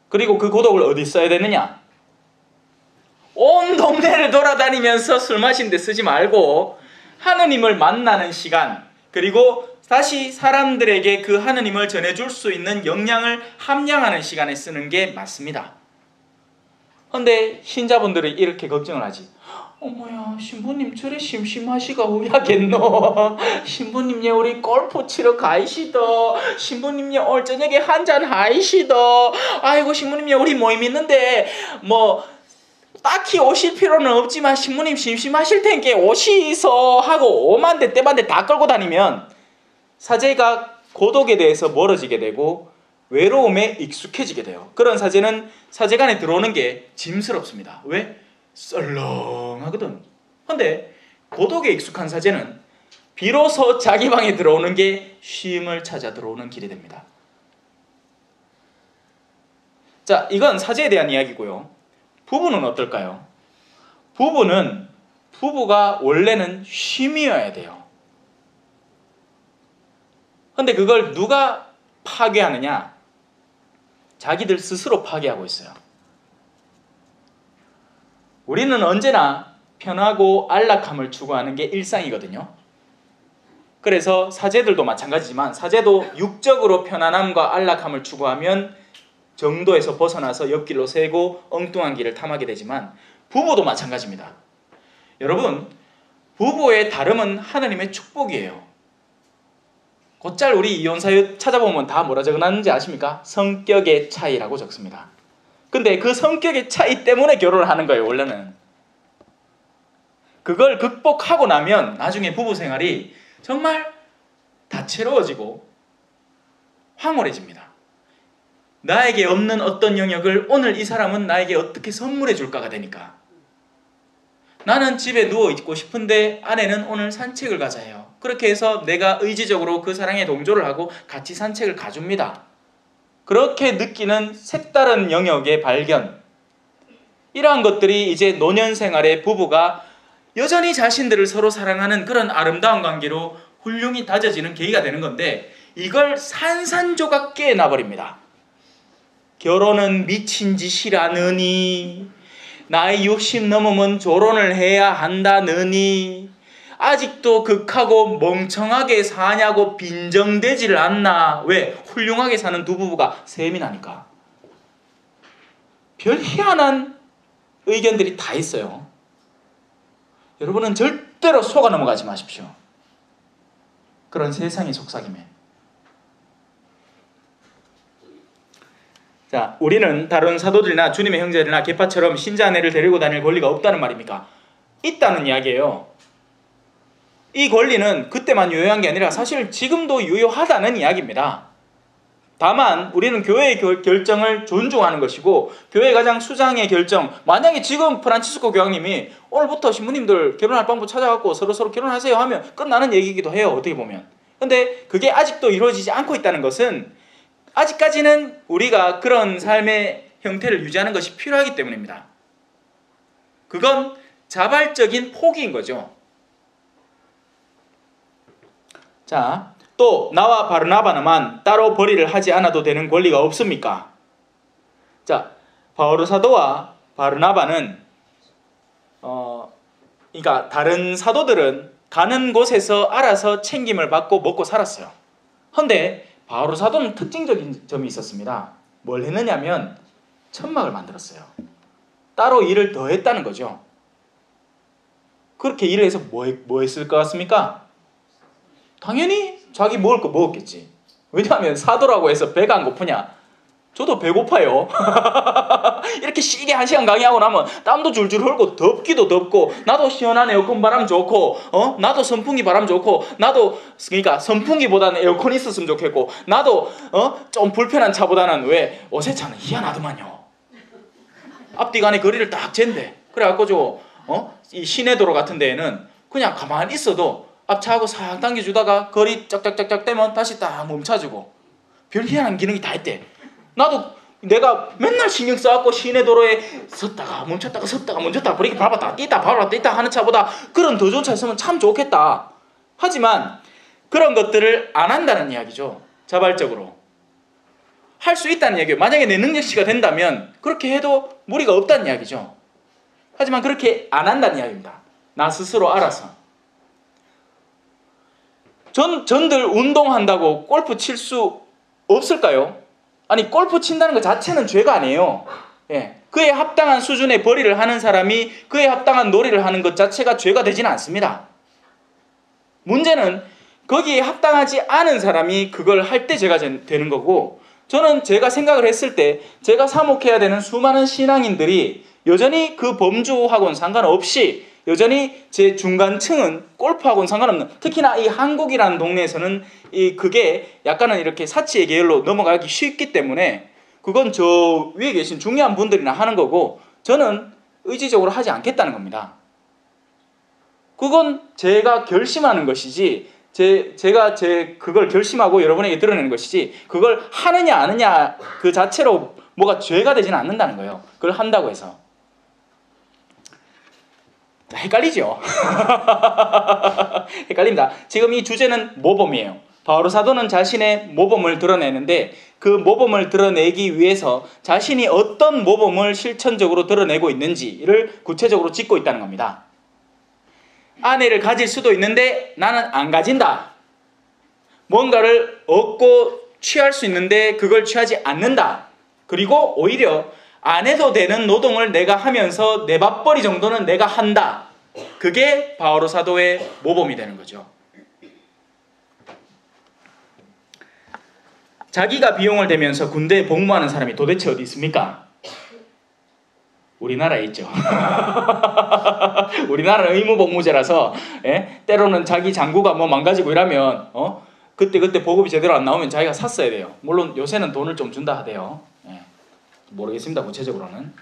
그리고 그 고독을 어디 써야 되느냐? 온 동네를 돌아다니면서 술 마신 데 쓰지 말고 하느님을 만나는 시간, 그리고 다시 사람들에게 그 하느님을 전해줄 수 있는 역량을 함양하는 시간에 쓰는 게 맞습니다. 그런데 신자분들이 이렇게 걱정을 하지. 어머야, 신부님 저래 심심하시가 오야겠노. 신부님 예 우리 골프 치러 가이시더. 신부님 예 오늘 저녁에 한잔 하이시더. 아이고 신부님 예 우리 모임 있는데 뭐 딱히 오실 필요는 없지만 신부님 심심하실 텐께 오시소 하고 오만대 떼만대 다 끌고 다니면 사제가 고독에 대해서 멀어지게 되고 외로움에 익숙해지게 돼요. 그런 사제는 사제간에 들어오는 게 짐스럽습니다. 왜? 썰렁하거든. 근데 고독에 익숙한 사제는 비로소 자기 방에 들어오는 게 쉼을 찾아 들어오는 길이 됩니다. 자, 이건 사제에 대한 이야기고요. 부부는 어떨까요? 부부가 원래는 쉼이어야 돼요. 근데 그걸 누가 파괴하느냐? 자기들 스스로 파괴하고 있어요. 우리는 언제나 편하고 안락함을 추구하는 게 일상이거든요. 그래서 사제들도 마찬가지지만 사제도 육적으로 편안함과 안락함을 추구하면 정도에서 벗어나서 옆길로 새고 엉뚱한 길을 탐하게 되지만 부부도 마찬가지입니다. 여러분, 부부의 다름은 하나님의 축복이에요. 곧잘 우리 이혼사유 찾아보면 다 뭐라 적어놨는지 아십니까? 성격의 차이라고 적습니다. 근데 그 성격의 차이 때문에 결혼을 하는 거예요, 원래는. 그걸 극복하고 나면 나중에 부부 생활이 정말 다채로워지고 황홀해집니다. 나에게 없는 어떤 영역을 오늘 이 사람은 나에게 어떻게 선물해 줄까가 되니까. 나는 집에 누워있고 싶은데 아내는 오늘 산책을 가자 해요. 그렇게 해서 내가 의지적으로 그 사랑에 동조를 하고 같이 산책을 가줍니다. 그렇게 느끼는 색다른 영역의 발견. 이러한 것들이 이제 노년생활의 부부가 여전히 자신들을 서로 사랑하는 그런 아름다운 관계로 훌륭히 다져지는 계기가 되는 건데 이걸 산산조각 깨놔버립니다. 결혼은 미친 짓이라느니, 나이 60 넘으면 결혼을 해야 한다느니, 아직도 극하고 멍청하게 사냐고 빈정대지를 않나. 왜? 훌륭하게 사는 두 부부가 셈이 나니까. 별 희한한 의견들이 다 있어요. 여러분은 절대로 속아 넘어가지 마십시오. 그런 세상의 속삭임에. 자, 우리는 다른 사도들이나 주님의 형제들이나 계파처럼 신자아내를 데리고 다닐 권리가 없다는 말입니까? 있다는 이야기예요. 이 권리는 그때만 유효한 게 아니라 사실 지금도 유효하다는 이야기입니다. 다만 우리는 교회의 결정을 존중하는 것이고 교회 가장 수장의 결정, 만약에 지금 프란치스코 교황님이 오늘부터 신부님들 결혼할 방법 찾아갖고 서로 결혼하세요 하면 끝나는 얘기이기도 해요, 어떻게 보면. 근데 그게 아직도 이루어지지 않고 있다는 것은 아직까지는 우리가 그런 삶의 형태를 유지하는 것이 필요하기 때문입니다. 그건 자발적인 포기인 거죠. 자, 또 나와 바르나바만 따로 벌이를 하지 않아도 되는 권리가 없습니까? 자, 바오로 사도와 바르나바는 그러니까 다른 사도들은 가는 곳에서 알아서 챙김을 받고 먹고 살았어요. 그런데 바오로 사도는 특징적인 점이 있었습니다. 뭘 했느냐면 천막을 만들었어요. 따로 일을 더 했다는 거죠. 그렇게 일을 해서 뭐 했을 것 같습니까? 당연히 자기 먹을 거 먹었겠지. 왜냐하면 사도라고 해서 배가 안 고프냐? 저도 배고파요. 이렇게 시계 1시간 강의하고 나면 땀도 줄줄 흘고 덥기도 덥고 나도 시원한 에어컨 바람 좋고 나도 선풍기 바람 좋고 나도 그러니까 선풍기보다는 에어컨 있었으면 좋겠고 나도 좀 불편한 차보다는 왜 어세차는 희한하더만요. 앞뒤 간의 거리를 딱 잰대. 그래갖고 이 시내도로 같은 데에는 그냥 가만히 있어도 앞차하고 싹 당겨주다가 거리 짝짝짝짝 떼면 다시 딱 멈춰주고 별 희한한 기능이 다 있대. 나도 내가 맨날 신경 써갖고 시내도로에 섰다가 멈췄다가 섰다가 멈췄다가 브레이크 밟았다 뛰다 하는 차보다 그런 더 좋은 차 있으면 참 좋겠다. 하지만 그런 것들을 안 한다는 이야기죠. 자발적으로. 할 수 있다는 이야기예요. 만약에 내 능력치가 된다면 그렇게 해도 무리가 없다는 이야기죠. 하지만 그렇게 안 한다는 이야기입니다. 나 스스로 알아서. 전들 운동한다고 골프 칠 수 없을까요? 아니 골프 친다는 것 자체는 죄가 아니에요. 예, 그에 합당한 수준의 벌이를 하는 사람이 그에 합당한 놀이를 하는 것 자체가 죄가 되지는 않습니다. 문제는 거기에 합당하지 않은 사람이 그걸 할 때 죄가 되는 거고, 저는 제가 생각을 했을 때 제가 사목해야 되는 수많은 신앙인들이 여전히 그 범주하고는 상관없이 여전히 제 중간층은 골프하고는 상관없는, 특히나 이 한국이라는 동네에서는 그게 약간은 이렇게 사치의 계열로 넘어가기 쉽기 때문에 그건 저 위에 계신 중요한 분들이나 하는 거고, 저는 의지적으로 하지 않겠다는 겁니다. 그건 제가 결심하는 것이지, 제가 그걸 결심하고 여러분에게 드러내는 것이지, 그걸 하느냐 안 하느냐 그 자체로 뭐가 죄가 되지는 않는다는 거예요. 그걸 한다고 해서. 헷갈리죠? 헷갈립니다. 지금 이 주제는 모범이에요. 바오로 사도는 자신의 모범을 드러내는데, 그 모범을 드러내기 위해서 자신이 어떤 모범을 실천적으로 드러내고 있는지를 구체적으로 짚고 있다는 겁니다. 아내를 가질 수도 있는데 나는 안 가진다. 뭔가를 얻고 취할 수 있는데 그걸 취하지 않는다. 그리고 오히려 안 해도 되는 노동을 내가 하면서 내 밥벌이 정도는 내가 한다. 그게 바오로 사도의 모범이 되는 거죠. 자기가 비용을 대면서 군대에 복무하는 사람이 도대체 어디 있습니까? 우리나라에 있죠. 우리나라는 의무복무제라서, 때로는 자기 장구가 뭐 망가지고 이러면 그때 보급이 제대로 안 나오면 자기가 샀어야 돼요. 물론 요새는 돈을 좀 준다 하대요. 모르겠습니다. 구체적으로는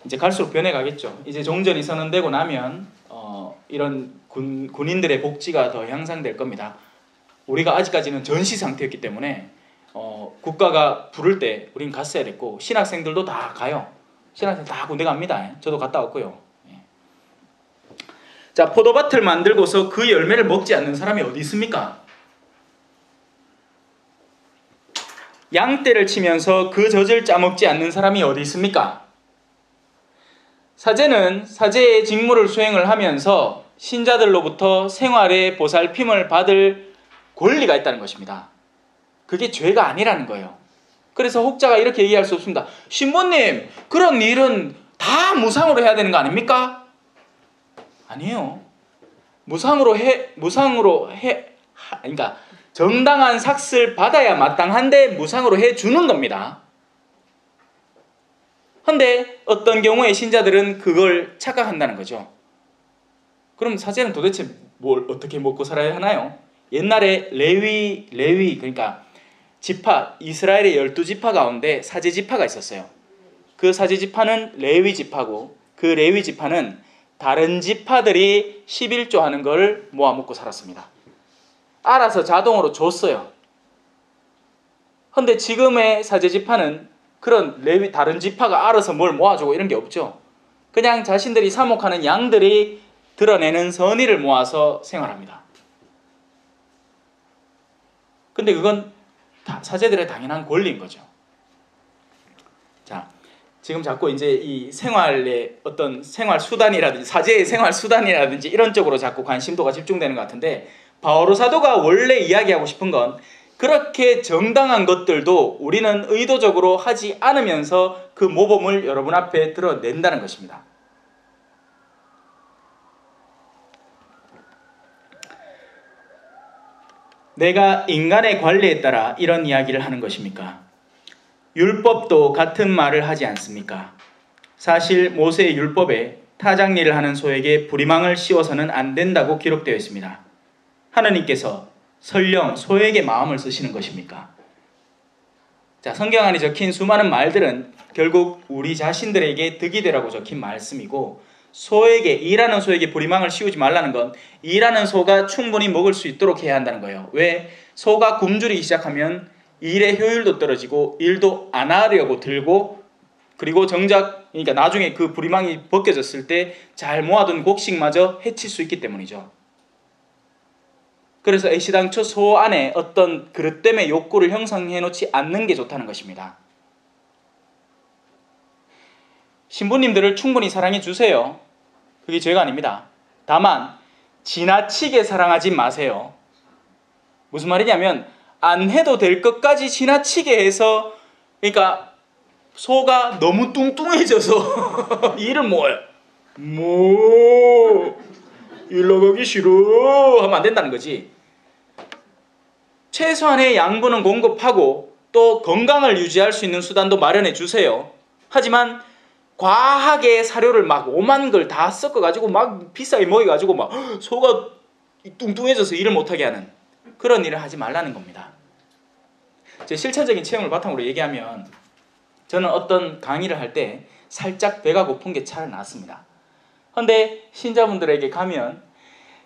이제 갈수록 변해가겠죠. 이제 종전이 선언되고 나면 이런 군인들의 복지가 더 향상될 겁니다. 우리가 아직까지는 전시 상태였기 때문에 국가가 부를 때 우린 갔어야 됐고, 신학생들도 다 가요. 신학생 다 군대 갑니다. 저도 갔다 왔고요. 자, 포도밭을 만들고서 그 열매를 먹지 않는 사람이 어디 있습니까? 양떼를 치면서 그 젖을 짜먹지 않는 사람이 어디 있습니까? 사제는 사제의 직무를 수행을 하면서 신자들로부터 생활의 보살핌을 받을 권리가 있다는 것입니다. 그게 죄가 아니라는 거예요. 그래서 혹자가 이렇게 얘기할 수 없습니다. 신부님, 그런 일은 다 무상으로 해야 되는 거 아닙니까? 아니에요. 그러니까 정당한 삭슬 받아야 마땅한데 무상으로 해주는 겁니다. 근데 어떤 경우에 신자들은 그걸 착각한다는 거죠. 그럼 사제는 도대체 뭘 어떻게 먹고 살아야 하나요? 옛날에 레위 그러니까 지파, 이스라엘의 12지파 가운데 사제지파가 있었어요. 그 사제지파는 레위지파고, 그 레위지파는 다른 지파들이 11조 하는 걸 모아 먹고 살았습니다. 알아서 자동으로 줬어요. 근데 지금의 사제지파는 그런 다른 지파가 알아서 뭘 모아주고 이런 게 없죠. 그냥 자신들이 사목하는 양들이 드러내는 선의를 모아서 생활합니다. 근데 그건 사제들의 당연한 권리인 거죠. 자, 지금 자꾸 이제 이 생활의 어떤 생활 수단이라든지 사제의 생활 수단이라든지 이런 쪽으로 자꾸 관심도가 집중되는 것 같은데, 바오로 사도가 원래 이야기하고 싶은 건 그렇게 정당한 것들도 우리는 의도적으로 하지 않으면서 그 모범을 여러분 앞에 드러낸다는 것입니다. 내가 인간의 관리에 따라 이런 이야기를 하는 것입니까? 율법도 같은 말을 하지 않습니까? 사실 모세의 율법에 타작일을 하는 소에게 부리망을 씌워서는 안 된다고 기록되어 있습니다. 하느님께서 설령 소에게 마음을 쓰시는 것입니까? 자, 성경 안에 적힌 수많은 말들은 결국 우리 자신들에게 득이 되라고 적힌 말씀이고, 일하는 소에게 부리망을 씌우지 말라는 건 일하는 소가 충분히 먹을 수 있도록 해야 한다는 거예요. 왜? 소가 굶주리기 시작하면 일의 효율도 떨어지고 일도 안 하려고 들고, 그리고 정작 그러니까 나중에 그 부리망이 벗겨졌을 때 잘 모아둔 곡식마저 해칠 수 있기 때문이죠. 그래서 애시당초 소 안에 어떤 그릇됨의 욕구를 형성해 놓지 않는 게 좋다는 것입니다. 신부님들을 충분히 사랑해 주세요. 그게 죄가 아닙니다. 다만 지나치게 사랑하지 마세요. 무슨 말이냐면 안 해도 될 것까지 지나치게 해서, 그러니까 소가 너무 뚱뚱해져서 일을 못해요. 뭐 일 나가기 싫어 하면 안 된다는 거지. 최소한의 양분은 공급하고 또 건강을 유지할 수 있는 수단도 마련해 주세요. 하지만 과하게 사료를 막 오만 걸 다 섞어가지고 막 비싸게 먹여가지고 막 소가 뚱뚱해져서 일을 못하게 하는 그런 일을 하지 말라는 겁니다. 제 실천적인 체험을 바탕으로 얘기하면 저는 어떤 강의를 할 때 살짝 배가 고픈 게 잘 나왔습니다. 근데 신자분들에게 가면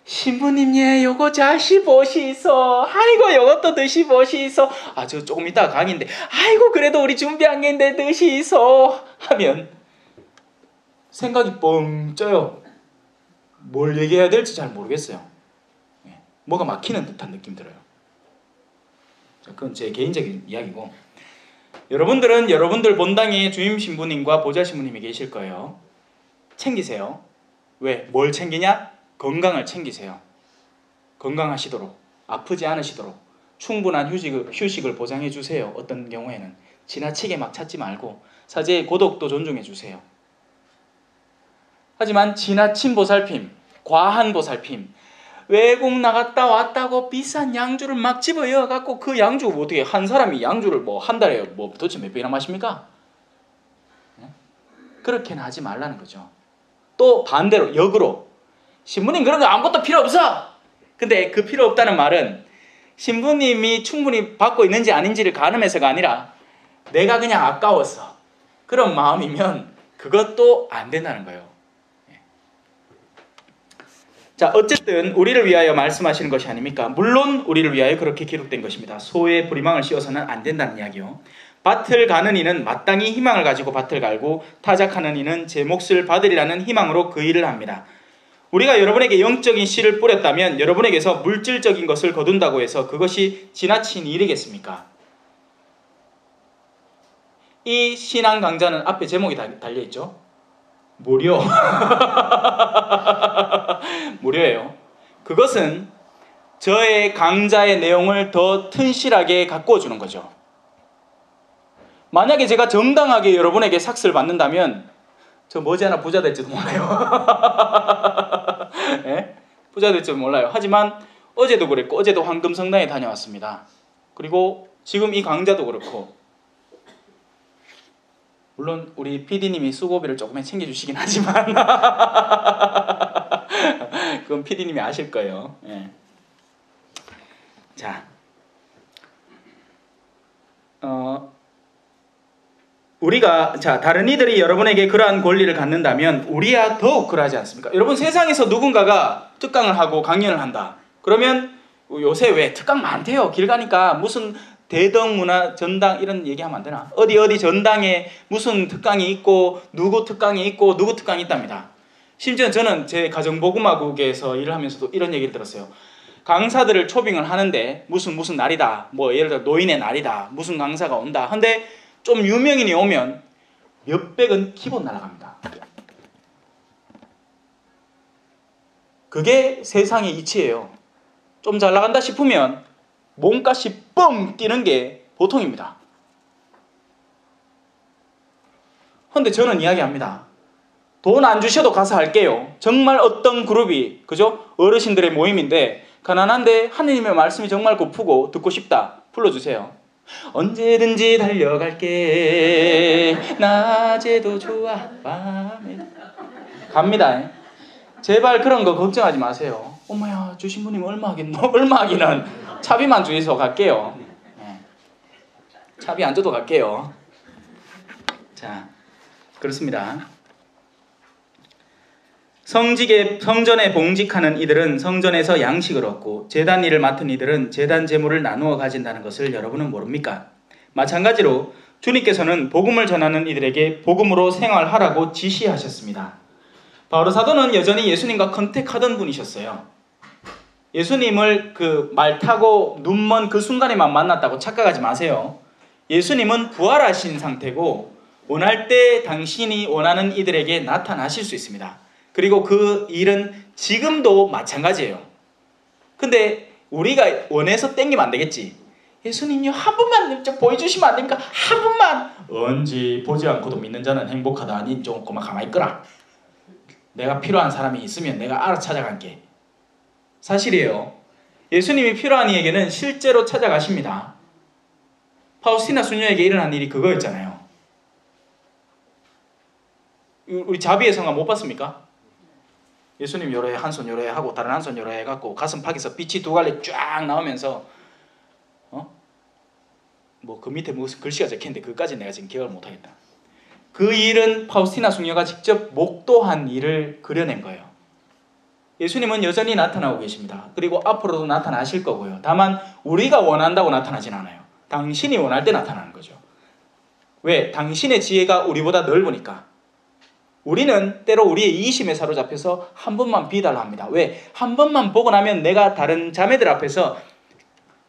신부님 예 요거 자시보시소 아이고 요것도 드시보시소 아 저 조금 이따가 강의인데 아이고 그래도 우리 준비한 게 있는데 드시소 하면 생각이 뻥 쪄요. 뭘 얘기해야 될지 잘 모르겠어요. 뭐가 막히는 듯한 느낌 들어요. 그건 제 개인적인 이야기고 여러분들은 여러분들 본당에 주임 신부님과 보좌 신부님이 계실 거예요. 챙기세요. 왜? 뭘 챙기냐? 건강을 챙기세요. 건강하시도록 아프지 않으시도록 충분한 휴식을 보장해 주세요. 어떤 경우에는 지나치게 막 찾지 말고 사제의 고독도 존중해 주세요. 하지만 지나친 보살핌, 과한 보살핌, 외국 나갔다 왔다고 비싼 양주를 막 집어여 갖고 그 양주 어떻게 한 사람이 양주를 뭐 한 달에 뭐 도대체 몇 병이나 마십니까? 그렇게는 하지 말라는 거죠. 또 반대로 역으로 신부님 그런 거 아무것도 필요 없어. 근데 그 필요 없다는 말은 신부님이 충분히 받고 있는지 아닌지를 가늠해서가 아니라 내가 그냥 아까웠어 그런 마음이면 그것도 안 된다는 거예요. 자, 어쨌든 우리를 위하여 말씀하시는 것이 아닙니까? 물론 우리를 위하여 그렇게 기록된 것입니다. 소에 부리망을 씌워서는 안 된다는 이야기요. 밭을 가는 이는 마땅히 희망을 가지고 밭을 갈고 타작하는 이는 제 몫을 받으리라는 희망으로 그 일을 합니다. 우리가 여러분에게 영적인 씨를 뿌렸다면 여러분에게서 물질적인 것을 거둔다고 해서 그것이 지나친 일이겠습니까? 이 신앙 강좌는 앞에 제목이 달려있죠. 무료. 무료예요. 그것은 저의 강좌의 내용을 더 튼실하게 가꾸어 주는 거죠. 만약에 제가 정당하게 여러분에게 삭스를 받는다면 저 머지않아 부자 될지도 몰라요. 네? 부자 될지도 몰라요. 하지만 어제도 그랬고 어제도 황금성당에 다녀왔습니다. 그리고 지금 이 강좌도 그렇고 물론 우리 PD님이 수고비를 조금 챙겨주시긴 하지만 그건 PD님이 아실 거예요. 네. 자, 우리가 다른 이들이 여러분에게 그러한 권리를 갖는다면 우리야 더욱 그러하지 않습니까? 여러분 세상에서 누군가가 특강을 하고 강연을 한다. 그러면 요새 왜 특강 많대요. 길 가니까 무슨 대덕문화 전당 이런 얘기하면 안 되나? 어디 전당에 무슨 특강이 있고 누구 특강이 있고 누구 특강이 있답니다. 심지어 저는 제 가정복음화국에서 일을 하면서도 이런 얘기를 들었어요. 강사들을 초빙을 하는데 무슨 날이다. 뭐 예를 들어 노인의 날이다. 무슨 강사가 온다. 근데 좀 유명인이 오면 몇백은 기본 날아갑니다. 그게 세상의 이치예요. 좀 잘 나간다 싶으면 몸값이 뻥 뛰는 게 보통입니다. 그런데 저는 이야기합니다. 돈 안 주셔도 가서 할게요. 정말 어떤 그룹이 그죠? 어르신들의 모임인데 가난한데 하느님의 말씀이 정말 고프고 듣고 싶다. 불러주세요. 언제든지 달려갈게 낮에도 좋아 밤에도 갑니다. 제발 그런 거 걱정하지 마세요. 어머야 주신부님 얼마 하겠노? 얼마 하기는 차비만 주셔서 갈게요. 네. 차비 안 줘도 갈게요. 자, 그렇습니다. 성전에 봉직하는 이들은 성전에서 양식을 얻고 제단 일을 맡은 이들은 제단 제물을 나누어 가진다는 것을 여러분은 모릅니까? 마찬가지로 주님께서는 복음을 전하는 이들에게 복음으로 생활하라고 지시하셨습니다. 바울 사도는 여전히 예수님과 컨택하던 분이셨어요. 예수님을 그 말 타고 눈먼 그 순간에만 만났다고 착각하지 마세요. 예수님은 부활하신 상태고 원할 때 당신이 원하는 이들에게 나타나실 수 있습니다. 그리고 그 일은 지금도 마찬가지예요. 근데 우리가 원해서 땡기면 안 되겠지. 예수님요, 한 번만 좀 보여주시면 안 됩니까? 한 번만. 언제 보지 않고도 믿는 자는 행복하다. 니 조금만 가만히 있거라. 내가 필요한 사람이 있으면 내가 알아 찾아갈게. 사실이에요. 예수님이 필요한 이에게는 실제로 찾아가십니다. 파우스티나 수녀에게 일어난 일이 그거였잖아요. 우리 자비의 성화 못 봤습니까? 예수님 요래 한 손 요래 하고 다른 한 손 요래 해갖고 가슴팍에서 빛이 두 갈래 쫙 나오면서 뭐 그 밑에 무슨 글씨가 적혀있는데 그것까지 내가 지금 기억을 못하겠다. 그 일은 파우스티나 수녀가 직접 목도한 일을 그려낸 거예요. 예수님은 여전히 나타나고 계십니다. 그리고 앞으로도 나타나실 거고요. 다만 우리가 원한다고 나타나진 않아요. 당신이 원할 때 나타나는 거죠. 왜? 당신의 지혜가 우리보다 넓으니까. 우리는 때로 우리의 이심에 사로잡혀서 한 번만 비달라 합니다. 왜? 한 번만 보고 나면 내가 다른 자매들 앞에서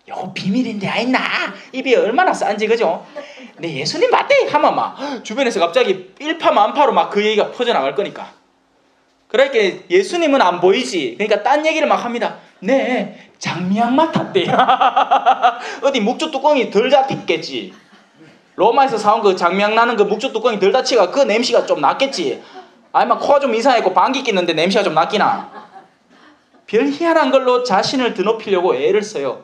요 비밀인데 아있나? 입이 얼마나 싼지 그죠? 내 예수님 맞대! 하면 막 주변에서 갑자기 일파만파로 막 그 얘기가 퍼져나갈 거니까. 그러니까 예수님은 안 보이지. 그러니까 딴 얘기를 막 합니다. 네, 장미향 맡았대. 어디 묵주 뚜껑이 덜 닫혔겠지. 로마에서 사온 그 장미향 나는 그 묵주 뚜껑이 덜 닫히가 그 냄새가 좀 낫겠지. 아니면 코가 좀 이상했고 방귀 뀌는데 냄새가 좀 낫기나. 별 희한한 걸로 자신을 드높이려고 애를 써요.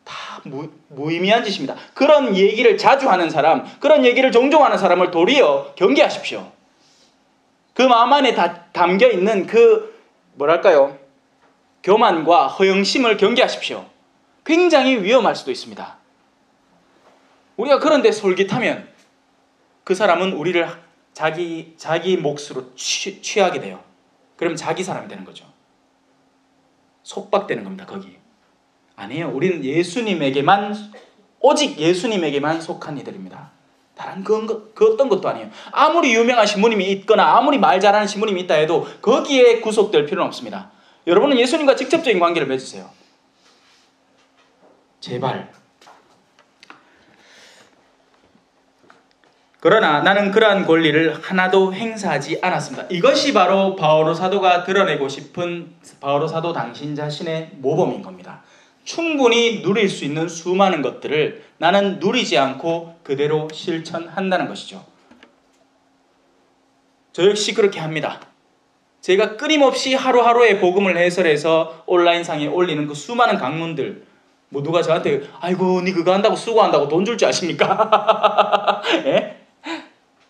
다 무의미한 짓입니다. 그런 얘기를 자주 하는 사람, 그런 얘기를 종종 하는 사람을 도리어 경계하십시오. 그 마음 안에 다 담겨있는 그 뭐랄까요, 교만과 허영심을 경계하십시오. 굉장히 위험할 수도 있습니다. 우리가 그런데 솔깃하면 그 사람은 우리를 자기 몫으로 취하게 돼요. 그러면 자기 사람이 되는 거죠. 속박되는 겁니다. 거기. 아니에요. 우리는 예수님에게만, 오직 예수님에게만 속한 이들입니다. 다른 그 어떤 것도 아니에요. 아무리 유명한 신부님이 있거나 아무리 말 잘하는 신부님이 있다 해도 거기에 구속될 필요는 없습니다. 여러분은 예수님과 직접적인 관계를 맺으세요. 제발. 그러나 나는 그러한 권리를 하나도 행사하지 않았습니다. 이것이 바로 바오로 사도가 드러내고 싶은 바오로 사도 당신 자신의 모범인 겁니다. 충분히 누릴 수 있는 수많은 것들을 나는 누리지 않고 그대로 실천한다는 것이죠. 저 역시 그렇게 합니다. 제가 끊임없이 하루하루의 복음을 해설해서 온라인상에 올리는 그 수많은 강론들, 뭐 누가 저한테 아이고 니 그거 한다고 수고한다고 돈 줄 줄 아십니까? 예?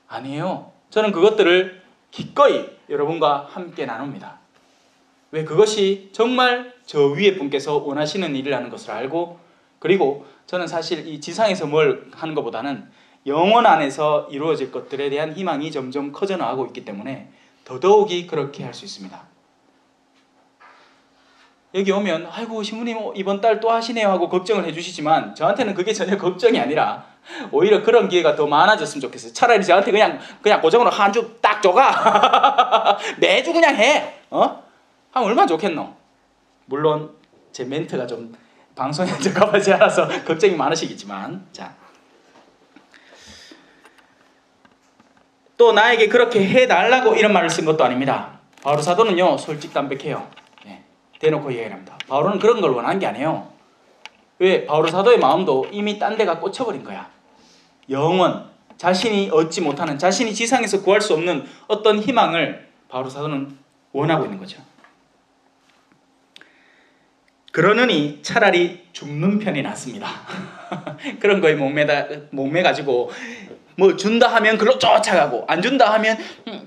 아니에요. 저는 그것들을 기꺼이 여러분과 함께 나눕니다. 왜? 그것이 정말 저 위에 분께서 원하시는 일을 하는 것을 알고, 그리고 저는 사실 이 지상에서 뭘 하는 것보다는 영원 안에서 이루어질 것들에 대한 희망이 점점 커져 나가고 있기 때문에 더더욱이 그렇게 할 수 있습니다. 여기 오면 아이고 신부님 이번 달 또 하시네요 하고 걱정을 해주시지만 저한테는 그게 전혀 걱정이 아니라 오히려 그런 기회가 더 많아졌으면 좋겠어요. 차라리 저한테 그냥 고정으로 한 주 딱 줘가. 매주 그냥 해. 하면 얼마나 좋겠노. 물론 제 멘트가 좀 방송에 적합하지 않아서 걱정이 많으시겠지만, 자, 또 나에게 그렇게 해달라고 이런 말을 쓴 것도 아닙니다. 바오로 사도는요 솔직담백해요. 대놓고 얘기를 합니다. 바오로는 그런 걸 원하는 게 아니에요. 왜? 바오로 사도의 마음도 이미 딴 데가 꽂혀버린 거야. 영원, 자신이 얻지 못하는, 자신이 지상에서 구할 수 없는 어떤 희망을 바오로 사도는 원하고 있는 거죠. 그러느니 차라리 죽는 편이 낫습니다. 그런 거에 목매가지고 뭐 준다 하면 그걸로 쫓아가고 안 준다 하면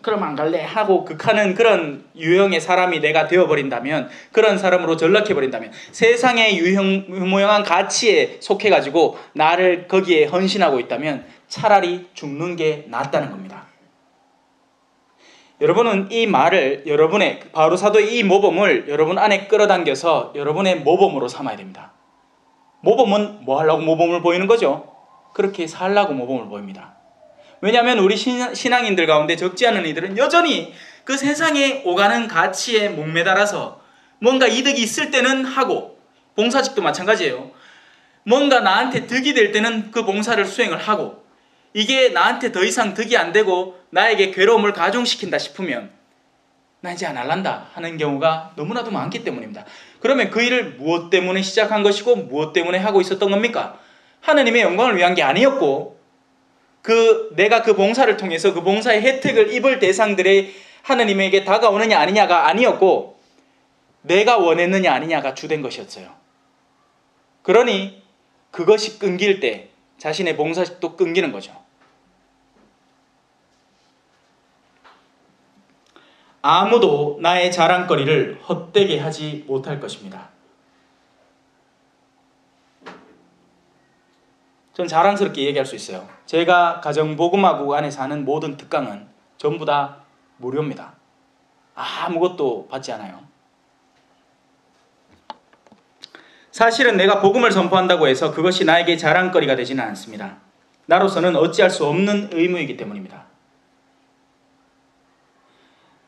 그럼 안 갈래 하고 극하는 그런 유형의 사람이 내가 되어버린다면, 그런 사람으로 전락해버린다면, 세상의 유모형한 가치에 속해가지고 나를 거기에 헌신하고 있다면 차라리 죽는 게 낫다는 겁니다. 여러분은 이 말을, 여러분의 바오로 사도의 이 모범을 여러분 안에 끌어당겨서 여러분의 모범으로 삼아야 됩니다. 모범은 뭐 하려고 모범을 보이는 거죠? 그렇게 살라고 모범을 보입니다. 왜냐하면 우리 신앙인들 가운데 적지 않은 이들은 여전히 그 세상에 오가는 가치에 목매달아서 뭔가 이득이 있을 때는 하고, 봉사직도 마찬가지예요. 뭔가 나한테 득이 될 때는 그 봉사를 수행을 하고, 이게 나한테 더 이상 득이 안 되고 나에게 괴로움을 가중시킨다 싶으면 나 이제 안 할란다 하는 경우가 너무나도 많기 때문입니다. 그러면 그 일을 무엇 때문에 시작한 것이고 무엇 때문에 하고 있었던 겁니까? 하느님의 영광을 위한 게 아니었고 내가 그 봉사를 통해서 그 봉사의 혜택을 입을 대상들의 하느님에게 다가오느냐 아니냐가 아니었고 내가 원했느냐 아니냐가 주된 것이었어요. 그러니 그것이 끊길 때 자신의 봉사식도 끊기는 거죠. 아무도 나의 자랑거리를 헛되게 하지 못할 것입니다. 전 자랑스럽게 얘기할 수 있어요. 제가 가정복음화국 안에 사는 모든 특강은 전부 다 무료입니다. 아무것도 받지 않아요. 사실은 내가 복음을 선포한다고 해서 그것이 나에게 자랑거리가 되지는 않습니다. 나로서는 어찌할 수 없는 의무이기 때문입니다.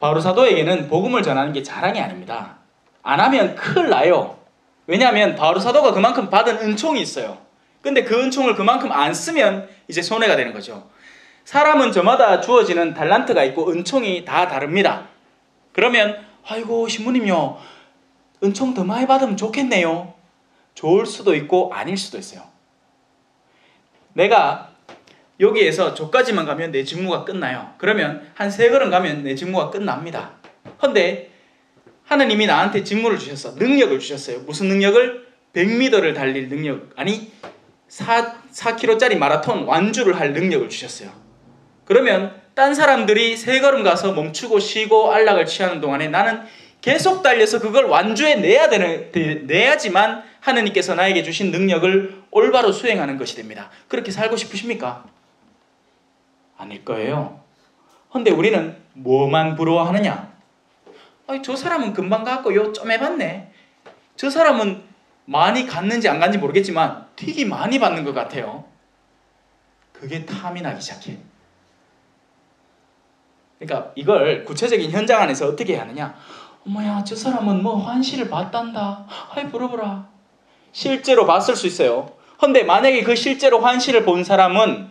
바울 사도에게는 복음을 전하는 게 자랑이 아닙니다. 안 하면 큰일 나요. 왜냐하면 바울 사도가 그만큼 받은 은총이 있어요. 근데 그 은총을 그만큼 안 쓰면 이제 손해가 되는 거죠. 사람은 저마다 주어지는 달란트가 있고 은총이 다 다릅니다. 그러면 아이고 신부님요, 은총 더 많이 받으면 좋겠네요. 좋을 수도 있고 아닐 수도 있어요. 내가 여기에서 저까지만 가면 내 직무가 끝나요. 그러면 한 3걸음 가면 내 직무가 끝납니다. 근데 하느님이 나한테 직무를 주셨어. 능력을 주셨어요. 무슨 능력을? 100m를 달릴 능력. 아니 4km짜리 마라톤 완주를 할 능력을 주셨어요. 그러면 딴 사람들이 3걸음 가서 멈추고 쉬고 안락을 취하는 동안에 나는 계속 달려서 그걸 완주해 내야지만 하느님께서 나에게 주신 능력을 올바로 수행하는 것이 됩니다. 그렇게 살고 싶으십니까? 아닐 거예요. 근데 우리는 뭐만 부러워하느냐? 저 사람은 금방 갔고 좀 해봤네. 저 사람은 많이 갔는지 안 갔는지 모르겠지만 되게 많이 받는 것 같아요. 그게 탐이 나기 시작해. 그러니까 이걸 구체적인 현장 안에서 어떻게 해야 하느냐? 어머야, 저 사람은 뭐 환시를 봤단다. 아이 부러워라. 실제로 봤을 수 있어요. 근데 만약에 그 실제로 환시를 본 사람은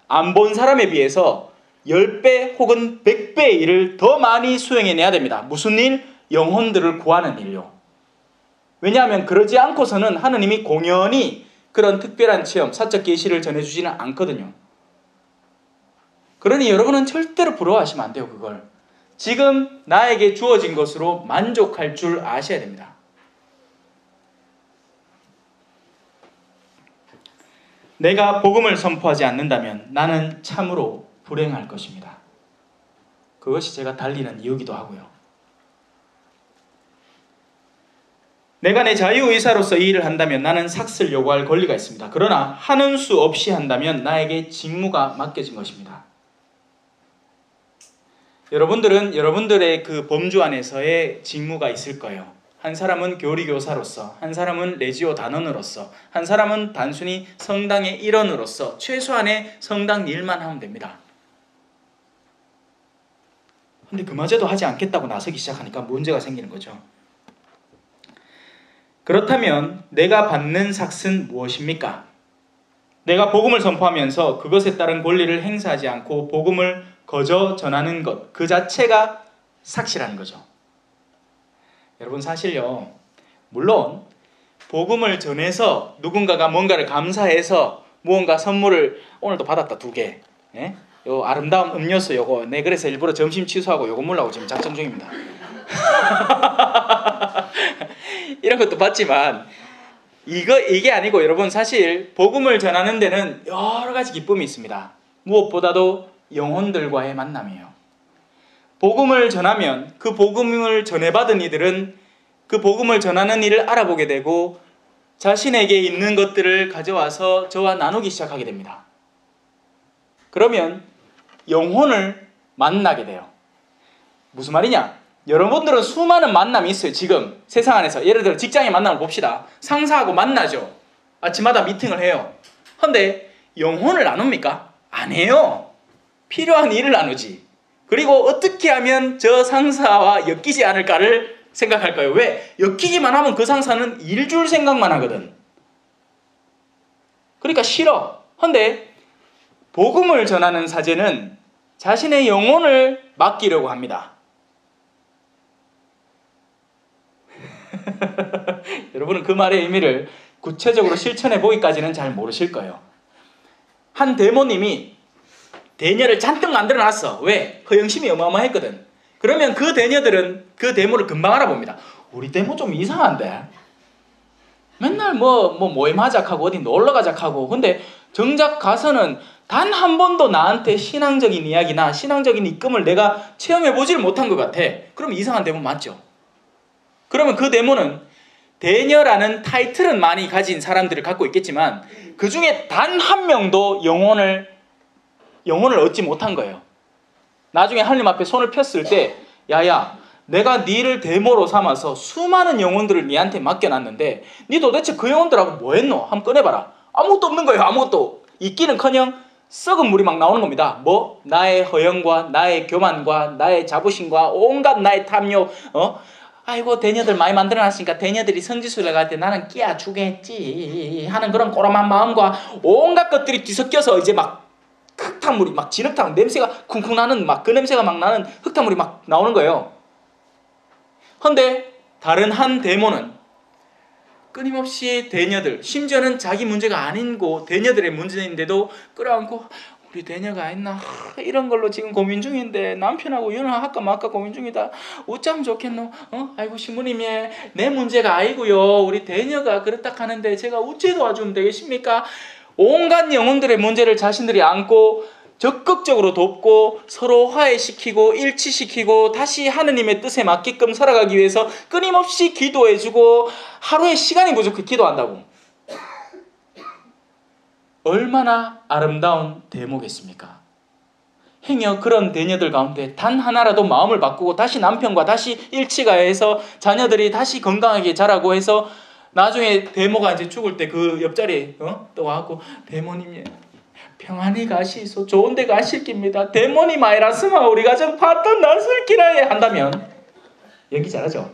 안 본 사람에 비해서 10배 혹은 100배의 일을 더 많이 수행해내야 됩니다. 무슨 일? 영혼들을 구하는 일요. 왜냐하면 그러지 않고서는 하느님이 공연히 그런 특별한 체험, 사적 계시를 전해주지는 않거든요. 그러니 여러분은 절대로 부러워하시면 안 돼요. 그걸 지금 나에게 주어진 것으로 만족할 줄 아셔야 됩니다. 내가 복음을 선포하지 않는다면 나는 참으로 불행할 것입니다. 그것이 제가 달리는 이유기도 하고요. 내가 내 자유의사로서 이 일을 한다면 나는 삭슬 요구할 권리가 있습니다. 그러나 하는 수 없이 한다면 나에게 직무가 맡겨진 것입니다. 여러분들은 여러분들의 그 범주 안에서의 직무가 있을 거예요. 한 사람은 교리교사로서, 한 사람은 레지오 단원으로서, 한 사람은 단순히 성당의 일원으로서 최소한의 성당 일만 하면 됩니다. 근데 그마저도 하지 않겠다고 나서기 시작하니까 문제가 생기는 거죠. 그렇다면 내가 받는 삭은 무엇입니까? 내가 복음을 선포하면서 그것에 따른 권리를 행사하지 않고 복음을 거저 전하는 것, 그 자체가 삭시라는 거죠. 여러분 사실요, 물론 복음을 전해서 누군가가 뭔가를 감사해서 무언가 선물을 오늘도 받았다 2개, 예? 요 아름다운 음료수 요거 그래서 일부러 점심 취소하고 요거 먹으려고 지금 작전 중입니다. 이런 것도 받지만 이게 아니고 여러분 사실 복음을 전하는 데는 여러 가지 기쁨이 있습니다. 무엇보다도 영혼들과의 만남이에요. 복음을 전하면 그 복음을 전해받은 이들은 그 복음을 전하는 일을 알아보게 되고 자신에게 있는 것들을 가져와서 저와 나누기 시작하게 됩니다. 그러면 영혼을 만나게 돼요. 무슨 말이냐? 여러분들은 수많은 만남이 있어요. 지금 세상 안에서 예를 들어 직장의 만남을 봅시다. 상사하고 만나죠. 아침마다 미팅을 해요. 그런데 영혼을 나눕니까? 안 해요. 필요한 일을 나누지. 그리고 어떻게 하면 저 상사와 엮이지 않을까를 생각할까요? 왜? 엮이기만 하면 그 상사는 일 줄 생각만 하거든. 그러니까 싫어. 그런데 복음을 전하는 사제는 자신의 영혼을 맡기려고 합니다. 여러분은 그 말의 의미를 구체적으로 실천해 보기까지는 잘 모르실 거예요. 한 대모님이 대녀를 잔뜩 만들어 놨어. 왜? 허영심이 어마어마했거든. 그러면 그 대녀들은 그 대모를 금방 알아봅니다. 우리 대모 좀 이상한데? 맨날 모임하자하고 어디 놀러가자하고, 근데 정작 가서는 단 한 번도 나한테 신앙적인 이야기나 신앙적인 입금을 내가 체험해보지를 못한 것 같아. 그럼 이상한 대모 맞죠? 그러면 그 대모는 대녀라는 타이틀은 많이 가진 사람들을 갖고 있겠지만 그 중에 단 한 명도 영혼을 얻지 못한 거예요. 나중에 하나님 앞에 손을 폈을 때, 야야, 내가 니를 대모로 삼아서 수많은 영혼들을 니한테 맡겨놨는데 니 도대체 그 영혼들하고 뭐 했노? 한번 꺼내봐라. 아무것도 없는 거예요. 아무것도. 있기는커녕 썩은 물이 막 나오는 겁니다. 뭐? 나의 허영과 나의 교만과 나의 자부심과 온갖 나의 탐욕. 아이고 대녀들 많이 만들어놨으니까 대녀들이 성지순례 갈 때 나는 끼워주겠지 하는 그런 꼬람한 마음과 온갖 것들이 뒤섞여서 이제 막 흙탕물이 막 진흙탕 냄새가 쿵쿵 나는 막 그 냄새가 막 나는 흙탕물이 막 나오는 거예요. 근데 다른 한 대모는 끊임없이 대녀들, 심지어는 자기 문제가 아닌고 대녀들의 문제인데도 끌어안고 우리 대녀가 있나? 이런 걸로 지금 고민 중인데 남편하고 연애할까 말까 고민 중이다. 어쩌면 좋겠노? 아이고 신부님이 내 문제가 아니고요. 우리 대녀가 그렇다 하는데 제가 어찌 도와주면 되겠습니까? 온갖 영혼들의 문제를 자신들이 안고 적극적으로 돕고 서로 화해시키고 일치시키고 다시 하느님의 뜻에 맞게끔 살아가기 위해서 끊임없이 기도해주고 하루에 시간이 부족해 기도한다고. 얼마나 아름다운 대목이겠습니까? 행여 그런 대녀들 가운데 단 하나라도 마음을 바꾸고 다시 남편과 다시 일치가 해서 자녀들이 다시 건강하게 자라고 해서 나중에 대모가 이제 죽을 때 그 옆자리에 또 와갖고 대모님 평안히 가시소. 좋은 데 가실 깁니다. 대모님 아이라스마 우리 가정 봤던 낯을 기라에 한다면 연기 잘하죠?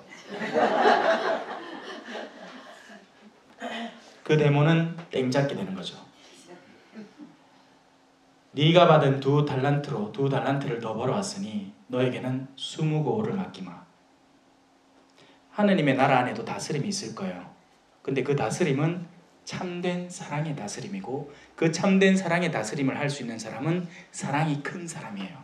그 대모는 땡잡게 되는 거죠. 네가 받은 2달란트로 2달란트를 더 벌어왔으니 너에게는 20고를 맡기마. 하느님의 나라 안에도 다스림이 있을 거예요. 근데 그 다스림은 참된 사랑의 다스림이고 그 참된 사랑의 다스림을 할 수 있는 사람은 사랑이 큰 사람이에요.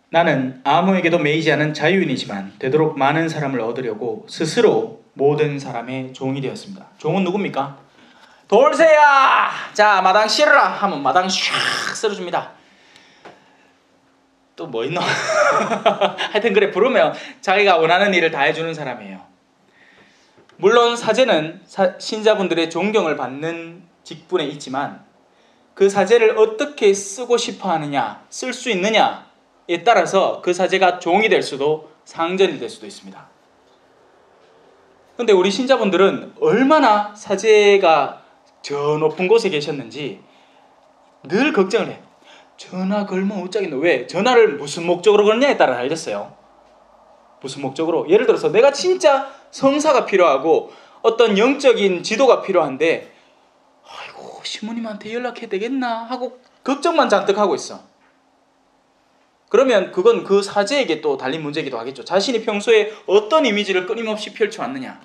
나는 아무에게도 매이지 않은 자유인이지만 되도록 많은 사람을 얻으려고 스스로 모든 사람의 종이 되었습니다. 종은 누굽니까? 돌쇠야! 자 마당 실어라! 하면 마당 샥 쓸어줍니다. 또 뭐 있노? 하여튼 그래 부르면 자기가 원하는 일을 다 해주는 사람이에요. 물론 사제는 신자분들의 존경을 받는 직분에 있지만 그 사제를 어떻게 쓰고 싶어 하느냐, 쓸 수 있느냐에 따라서 그 사제가 종이 될 수도 상전이 될 수도 있습니다. 근데 우리 신자분들은 얼마나 사제가 저 높은 곳에 계셨는지 늘 걱정을 해. 전화 걸면 어쩌겠노? 왜? 전화를 무슨 목적으로 걸냐에 따라 달렸어요. 무슨 목적으로? 예를 들어서 내가 진짜 성사가 필요하고 어떤 영적인 지도가 필요한데 아이고 신부님한테 연락해야 되겠나 하고 걱정만 잔뜩 하고 있어. 그러면 그건 그 사제에게 또 달린 문제이기도 하겠죠. 자신이 평소에 어떤 이미지를 끊임없이 펼쳐왔느냐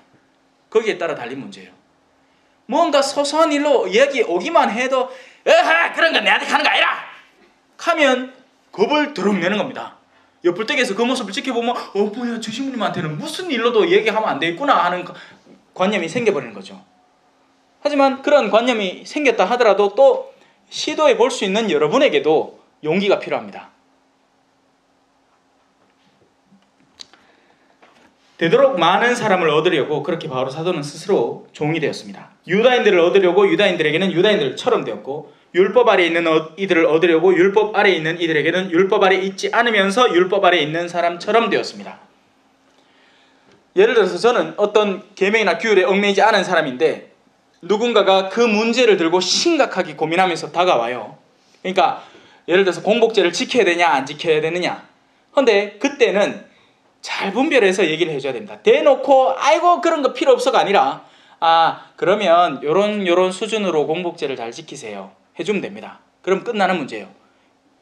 거기에 따라 달린 문제예요. 뭔가 소소한 일로 이야기 오기만 해도 으하 그런 건 내한테 하는 거 아니라 하면 겁을 드럭 내는 겁니다. 옆불댁에서 그 모습을 지켜보면 뭐야 저 신부님한테는 무슨 일로도 얘기하면 안 되겠구나 하는 관념이 생겨버리는 거죠. 하지만 그런 관념이 생겼다 하더라도 또 시도해 볼 수 있는 여러분에게도 용기가 필요합니다. 되도록 많은 사람을 얻으려고 그렇게 바오로 사도는 스스로 종이 되었습니다. 유다인들을 얻으려고 유다인들에게는 유다인들처럼 되었고 율법 아래에 있는 이들을 얻으려고 율법 아래에 있는 이들에게는 율법 아래에 있지 않으면서 율법 아래에 있는 사람처럼 되었습니다. 예를 들어서 저는 어떤 계명이나 규율에 얽매이지 않은 사람인데 누군가가 그 문제를 들고 심각하게 고민하면서 다가와요. 그러니까 예를 들어서 공복제를 지켜야 되냐 안 지켜야 되느냐. 그런데 그때는 잘 분별해서 얘기를 해줘야 됩니다. 대놓고 아이고 그런 거 필요 없어가 아니라 그러면 요런 수준으로 공복제를 잘 지키세요. 해주면 됩니다. 그럼 끝나는 문제예요.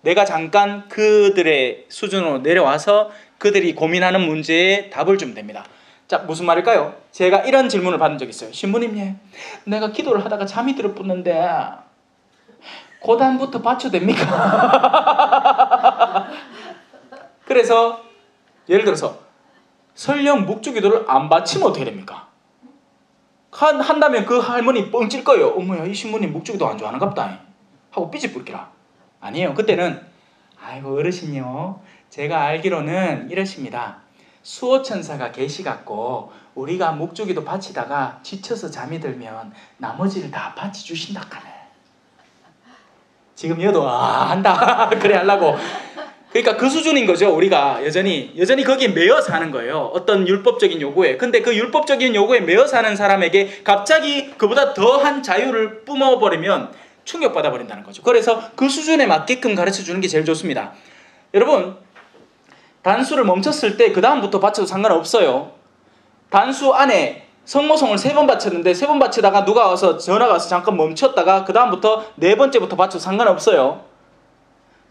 내가 잠깐 그들의 수준으로 내려와서 그들이 고민하는 문제에 답을 주면 됩니다. 자, 무슨 말일까요? 제가 이런 질문을 받은 적이 있어요. 신부님, 내가 기도를 하다가 잠이 들었는데 고단부터 받쳐도 됩니까? 그래서 예를 들어서 설령 묵주기도를 안 바치면 어떻게 됩니까? 한다면 그 할머니 뻥칠 거예요. 어머야, 이 신부님 묵주기도 안 좋아하는갑다 하고 삐질 뿌리기라. 아니에요. 그때는 아이고 어르신요, 제가 알기로는 이러십니다. 수호천사가 계시갖고 우리가 묵주기도 바치다가 지쳐서 잠이 들면 나머지를 다 바치 주신다 카네. 지금 여도 한다 그래 하려고. 그러니까 그 수준인 거죠. 우리가 여전히 거기에 매여 사는 거예요. 어떤 율법적인 요구에. 근데 그 율법적인 요구에 매여 사는 사람에게 갑자기 그보다 더한 자유를 뿜어버리면 충격받아 버린다는 거죠. 그래서 그 수준에 맞게끔 가르쳐 주는 게 제일 좋습니다. 여러분, 단수를 멈췄을 때 그 다음부터 바쳐도 상관없어요. 단수 안에 성모성을 3번 바쳤는데 3번 바치다가 누가 와서 전화가 와서 잠깐 멈췄다가 그 다음부터 4번째부터 바쳐도 상관없어요.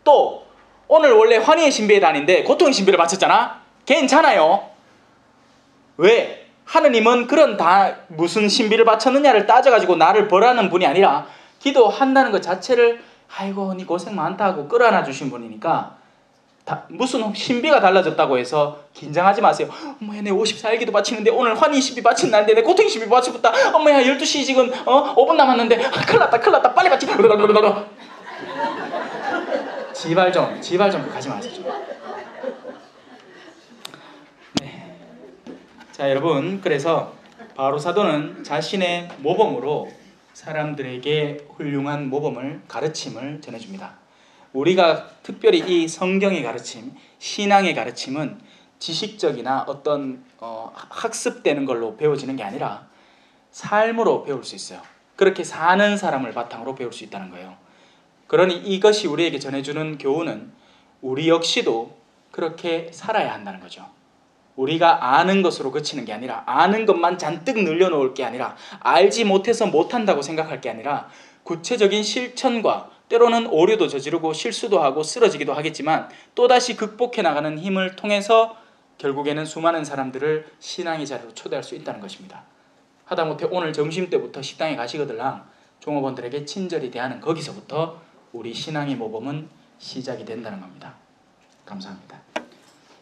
또 오늘 원래 환희의 신비의 단인데 고통의 신비를 바쳤잖아. 괜찮아요. 왜? 하느님은 그런 다 무슨 신비를 바쳤느냐를 따져가지고 나를 벌하는 분이 아니라 기도한다는 것 자체를 아이고 니 고생 많다 하고 끌어안아 주신 분이니까 무슨 신비가 달라졌다고 해서 긴장하지 마세요. 어머야, 내 54일 기도 바치는데 오늘 환희 신비 바친 날인데 내 고통의 신비 바치겠다. 어머야, 12시 지금 5분 남았는데 큰일 났다 빨리 바치. 지발 좀 가지 마세요. 네. 자, 여러분, 그래서 바로 사도는 자신의 모범으로 사람들에게 훌륭한 모범을 가르침을 전해줍니다. 우리가 특별히 이 성경의 가르침, 신앙의 가르침은 지식적이나 어떤 학습되는 걸로 배워지는 게 아니라 삶으로 배울 수 있어요. 그렇게 사는 사람을 바탕으로 배울 수 있다는 거예요. 그러니 이것이 우리에게 전해주는 교훈은 우리 역시도 그렇게 살아야 한다는 거죠. 우리가 아는 것으로 그치는 게 아니라, 아는 것만 잔뜩 늘려놓을 게 아니라, 알지 못해서 못한다고 생각할 게 아니라 구체적인 실천과 때로는 오류도 저지르고 실수도 하고 쓰러지기도 하겠지만 또다시 극복해 나가는 힘을 통해서 결국에는 수많은 사람들을 신앙의 자리로 초대할 수 있다는 것입니다. 하다못해 오늘 점심때부터 식당에 가시거들랑 종업원들에게 친절히 대하는 거기서부터 우리 신앙의 모범은 시작이 된다는 겁니다. 감사합니다.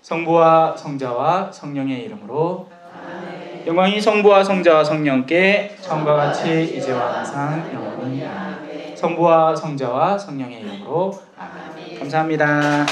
성부와 성자와 성령의 이름으로 아멘. 영광이 성부와 성자와 성령께 처음과 같이 이제와 항상 영원히 아멘. 성부와 성자와 성령의 이름으로 아멘. 감사합니다.